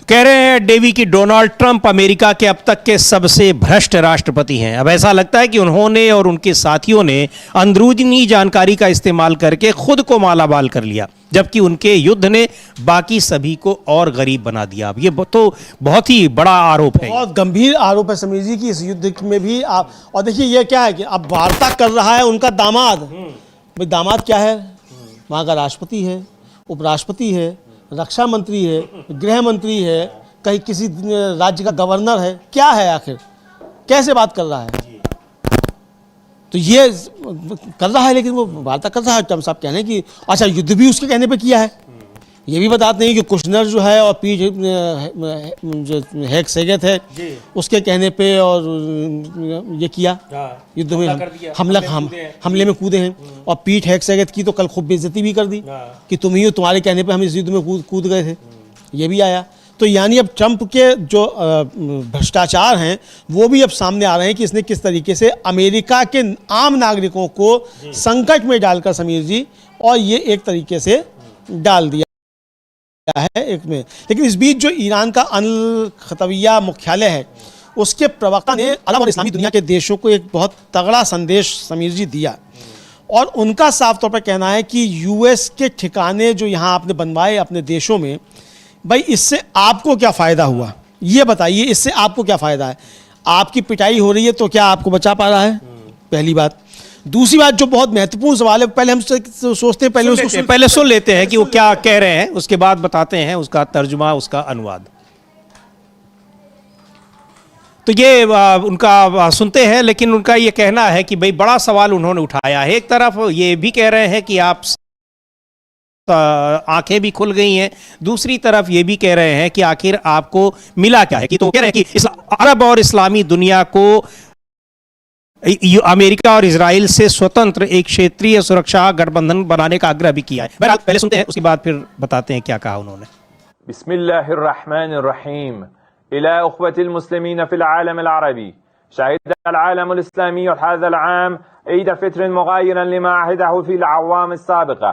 कह रहे हैं डेवी कि डोनाल्ड ट्रंप अमेरिका के अब तक के सबसे भ्रष्ट राष्ट्रपति हैं। अब ऐसा लगता है कि उन्होंने और उनके साथियों ने अंदरूनी जानकारी का इस्तेमाल करके खुद को मालामाल कर लिया, जबकि उनके युद्ध ने बाकी सभी को और गरीब बना दिया। अब ये तो बहुत ही बड़ा आरोप है, बहुत गंभीर आरोप है समीर जी की इस युद्ध में भी आप। और देखिए ये क्या है कि अब वार्ता कर रहा है उनका दामाद। भाई दामाद क्या है, वहाँ का राष्ट्रपति है, उपराष्ट्रपति है, रक्षा मंत्री है, गृह मंत्री है, कहीं किसी राज्य का गवर्नर है, क्या है आखिर, कैसे बात कर रहा है। तो ये कर रहा है, लेकिन वो वार्ता कर रहा है। ट्रंप साहब कह रहे हैं कि अच्छा युद्ध भी उसके कहने पे किया है। ये भी बताते हैं कि कुशनर जो है और पीट जो हेगसेगेट है उसके कहने पे और ये किया युद्ध में हमले में कूदे हैं। और पीट हेगसेगेट की तो कल खूब बेइज्जती भी कर दी कि तुम ही हो, तुम्हारे कहने पे हम इस युद्ध में कूद गए थे, ये भी आया। तो यानी अब ट्रंप के जो भ्रष्टाचार हैं वो भी अब सामने आ रहे हैं कि इसने किस तरीके से अमेरिका के आम नागरिकों को संकट में डालकर समीर जी, और ये एक तरीके से डाल दिया है एक में। लेकिन इस बीच जो ईरान का अल खतविया मुख्यालय है उसके प्रवक्ता ने अरब और इस्लामी दुनिया के देशों को एक बहुत तगड़ा संदेश समीर जी दिया, और उनका साफ तौर पर कहना है कि यूएस के ठिकाने जो यहाँ आपने बनवाए अपने देशों में, भाई इससे आपको क्या फ़ायदा हुआ, ये बताइए, इससे आपको क्या फ़ायदा है। आपकी पिटाई हो रही है तो क्या आपको बचा पा रहा है, पहली बात। दूसरी बात जो बहुत महत्वपूर्ण सवाल है, पहले हम सोचते हैं पहले सुन लेते हैं कि वो क्या कह रहे हैं, उसके बाद बताते हैं उसका तर्जुमा, उसका अनुवाद। तो ये उनका सुनते हैं, लेकिन उनका ये कहना है कि भाई बड़ा सवाल उन्होंने उठाया है। एक तरफ ये भी कह रहे हैं कि आप आंखें भी खुल गई हैं, दूसरी तरफ ये भी कह रहे हैं कि आखिर आपको मिला क्या है। कि तो कह रहे हैं कि अरब और इस्लामी दुनिया को अमेरिका और इजराइल से स्वतंत्र एक क्षेत्रीय सुरक्षा गठबंधन बनाने का आग्रह भी किया है। बहरहाल पहले सुनते हैं, उसके बाद फिर बताते हैं क्या कहा उन्होंने। बिस्मिल्लाहिर्रहमानिर्रहीम। इला उख्वतिल मुस्लिमीन फिल आलम अल अरबी शहीद अल आलम अल इस्लामी और हाज़ा अल आम ईद फित्र मुगायरन लिमा अहदहु फिल अवाम अस्साबिक़ा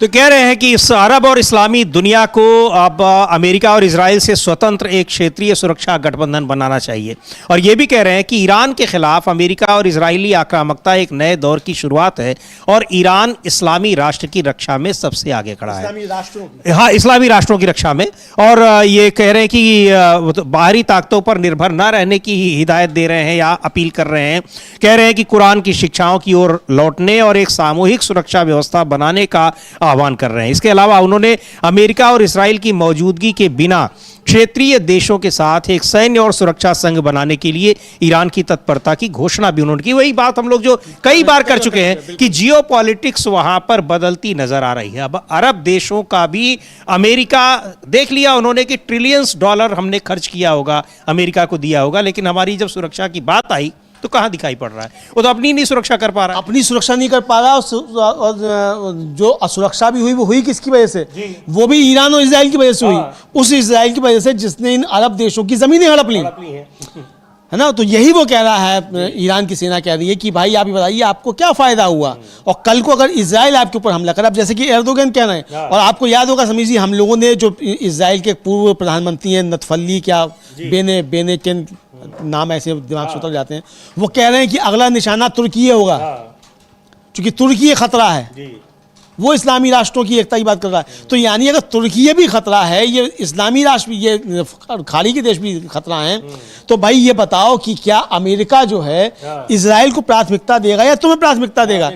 तो कह रहे हैं कि इस अरब और इस्लामी दुनिया को अब अमेरिका और इजराइल से स्वतंत्र एक क्षेत्रीय सुरक्षा गठबंधन बनाना चाहिए। और ये भी कह रहे हैं कि ईरान के खिलाफ अमेरिका और इजरायली आक्रामकता एक नए दौर की शुरुआत है और ईरान इस्लामी राष्ट्र की रक्षा में सबसे आगे खड़ा है। हाँ, इस्लामी राष्ट्रों की रक्षा में। और ये कह रहे हैं कि बाहरी ताकतों पर निर्भर न रहने की हिदायत दे रहे हैं या अपील कर रहे हैं। कह रहे हैं कि कुरान की शिक्षाओं की ओर लौटने और एक सामूहिक सुरक्षा व्यवस्था बनाने का आह्वान कर रहे हैं। इसके अलावा उन्होंने अमेरिका और इजराइल की मौजूदगी के बिना क्षेत्रीय देशों के साथ एक सैन्य और सुरक्षा संघ बनाने के लिए ईरान की तत्परता की घोषणा भी उन्होंने की। वही बात हम लोग जो कई बार कर चुके हैं कि जियोपॉलिटिक्स वहां पर बदलती नजर आ रही है। अब अरब देशों का भी अमेरिका देख लिया उन्होंने कि ट्रिलियंस डॉलर हमने खर्च किया होगा, अमेरिका को दिया होगा, लेकिन हमारी जब सुरक्षा की बात आई तो कहां दिखाई पड़ रहा है? वो तो अपनी नहीं सुरक्षा कर पा रहा, अपनी सुरक्षा नहीं कर पा रहा। और जो असुरक्षा भी हुई वो हुई किसकी वजह से? वो भी ईरान और इजराइल की वजह से हुई। उस इजराइल की वजह से जिसने इन अरब देशों की जमीनें हड़प ली है ना। तो यही वो कह रहा है, ईरान की सेना कह रही है कि भाई आप ही बताइए आपको क्या फायदा हुआ। और कल को अगर इजराइल आपके ऊपर हमला करे, अब जैसे कि एर्दोगन कह रहे हैं, और आपको याद होगा समीर जी, हम लोगों ने जो इजराइल के पूर्व प्रधानमंत्री हैं नतफली क्या बेनेकेन नाम ऐसे दिमाग से उतर जाते हैं, वो कह रहे हैं कि अगला निशाना तुर्की होगा, क्योंकि तुर्की खतरा है। वो इस्लामी राष्ट्रों की एकता की बात कर रहा है। तो यानी अगर तुर्की भी खतरा है, ये इस्लामी राष्ट्र भी, ये खाड़ी के देश भी खतरा हैं, तो भाई ये बताओ कि क्या अमेरिका जो है इजराइल को प्राथमिकता देगा या तुम्हें प्राथमिकता देगा?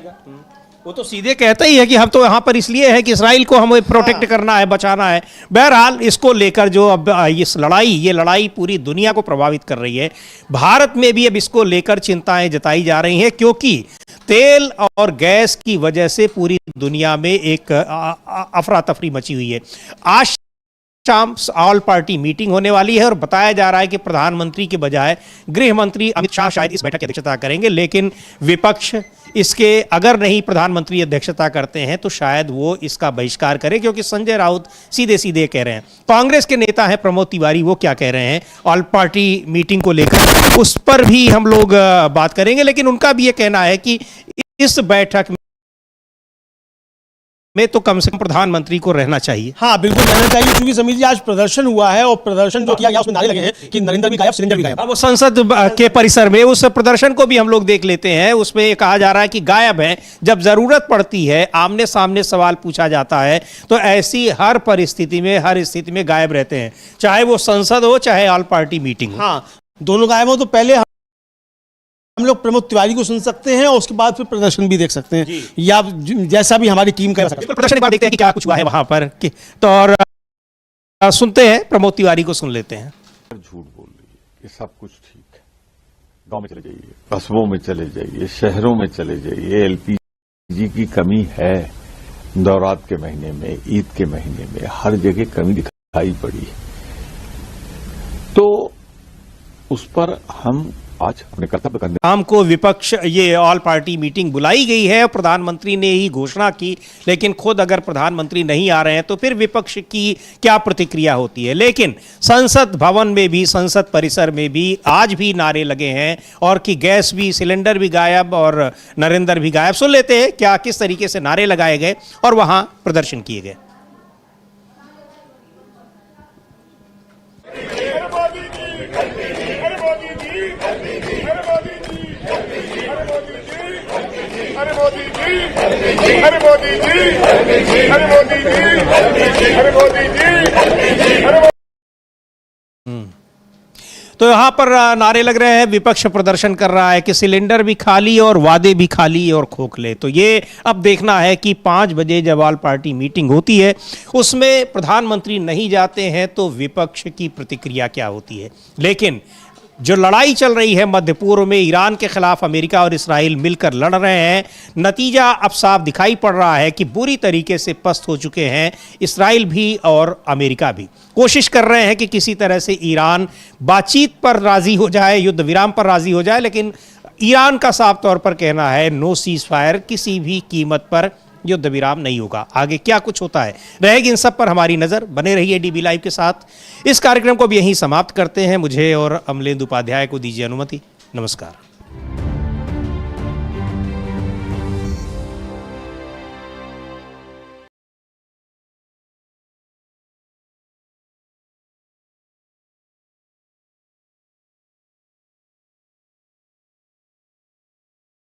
वो तो सीधे कहता ही है कि हम तो यहाँ पर इसलिए है कि इसराइल को हमें प्रोटेक्ट करना है, बचाना है। बहरहाल इसको लेकर जो अब ये लड़ाई पूरी दुनिया को प्रभावित कर रही है। भारत में भी अब इसको लेकर चिंताएं जताई जा रही हैं, क्योंकि तेल और गैस की वजह से पूरी दुनिया में एक अफरा तफरी मची हुई है। आज शाम ऑल पार्टी मीटिंग होने वाली है और बताया जा रहा है कि प्रधानमंत्री के बजाय गृह मंत्री अमित शाह शायद इस बैठक की अध्यक्षता करेंगे, लेकिन विपक्ष इसके अगर नहीं प्रधानमंत्री अध्यक्षता करते हैं तो शायद वो इसका बहिष्कार करे, क्योंकि संजय राउत सीधे सीधे कह रहे हैं। कांग्रेस के नेता हैं प्रमोद तिवारी, वो क्या कह रहे हैं ऑल पार्टी मीटिंग को लेकर, उस पर भी हम लोग बात करेंगे। लेकिन उनका भी ये कहना है कि इस बैठक में तो कम से कम प्रधानमंत्री को रहना चाहिए। हाँ बिल्कुल रहना चाहिए, क्योंकि समीर जी आज प्रदर्शन हुआ है और प्रदर्शन जो किया गया उसमें नारे लगे हैं कि नरेंद्र भी गायब, सिलेंडर भी गायब। वो संसद के परिसर में उस प्रदर्शन को भी हम लोग देख लेते हैं। उसमें कहा जा रहा है कि गायब है। जब जरूरत पड़ती है, आमने सामने सवाल पूछा जाता है, तो ऐसी हर परिस्थिति में, हर स्थिति में गायब रहते हैं, चाहे वो संसद हो चाहे ऑल पार्टी मीटिंग हो। हाँ, दोनों गायब हो तो पहले हम लोग प्रमोद तिवारी को सुन सकते हैं और उसके बाद फिर प्रदर्शन भी देख सकते हैं, या जैसा भी हमारी टीम कर सकते हैं। प्रदर्शन के बाद देखते हैं कि क्या कुछ हुआ है वहां पर। तो और सुनते हैं, प्रमोद तिवारी को सुन लेते हैं। झूठ बोल रही है, ये सब कुछ ठीक है। गांव में चले जाइए, कस्बों में चले जाइए, शहरों में चले जाइए, एलपीजी की कमी है। नवरात्र के महीने में, ईद के महीने में हर जगह कमी दिखाई पड़ी है। तो उस पर हम आज अपने कर्तव्य करने शाम को विपक्ष ये ऑल पार्टी मीटिंग बुलाई गई है, प्रधानमंत्री ने ही घोषणा की, लेकिन खुद अगर प्रधानमंत्री नहीं आ रहे हैं तो फिर विपक्ष की क्या प्रतिक्रिया होती है। लेकिन संसद भवन में भी, संसद परिसर में भी आज भी नारे लगे हैं, और कि गैस भी, सिलेंडर भी गायब और नरेंद्र भी गायब। सुन लेते हैं क्या किस तरीके से नारे लगाए गए और वहां प्रदर्शन किए गए। अरे मोदी जी, अरे मोदी जी, अरे मोदी जी, अरे तो यहाँ पर नारे लग रहे हैं, विपक्ष प्रदर्शन कर रहा है कि सिलेंडर भी खाली और वादे भी खाली और खोखले। तो ये अब देखना है कि 5 बजे जब ऑल पार्टी मीटिंग होती है उसमें प्रधानमंत्री नहीं जाते हैं तो विपक्ष की प्रतिक्रिया क्या होती है। लेकिन जो लड़ाई चल रही है मध्य पूर्व में, ईरान के खिलाफ अमेरिका और इसराइल मिलकर लड़ रहे हैं, नतीजा अब साफ दिखाई पड़ रहा है कि बुरी तरीके से पस्त हो चुके हैं इसराइल भी और अमेरिका भी। कोशिश कर रहे हैं कि किसी तरह से ईरान बातचीत पर राजी हो जाए, युद्ध विराम पर राजी हो जाए, लेकिन ईरान का साफ तौर पर कहना है नो सीज फायर, किसी भी कीमत पर युद्ध विराम नहीं होगा। आगे क्या कुछ होता है रहेगी इन सब पर हमारी नजर। बने रहिए डीबी लाइव के साथ। इस कार्यक्रम को भी यहीं समाप्त करते हैं। मुझे और अमलेंदु उपाध्याय को दीजिए अनुमति। नमस्कार।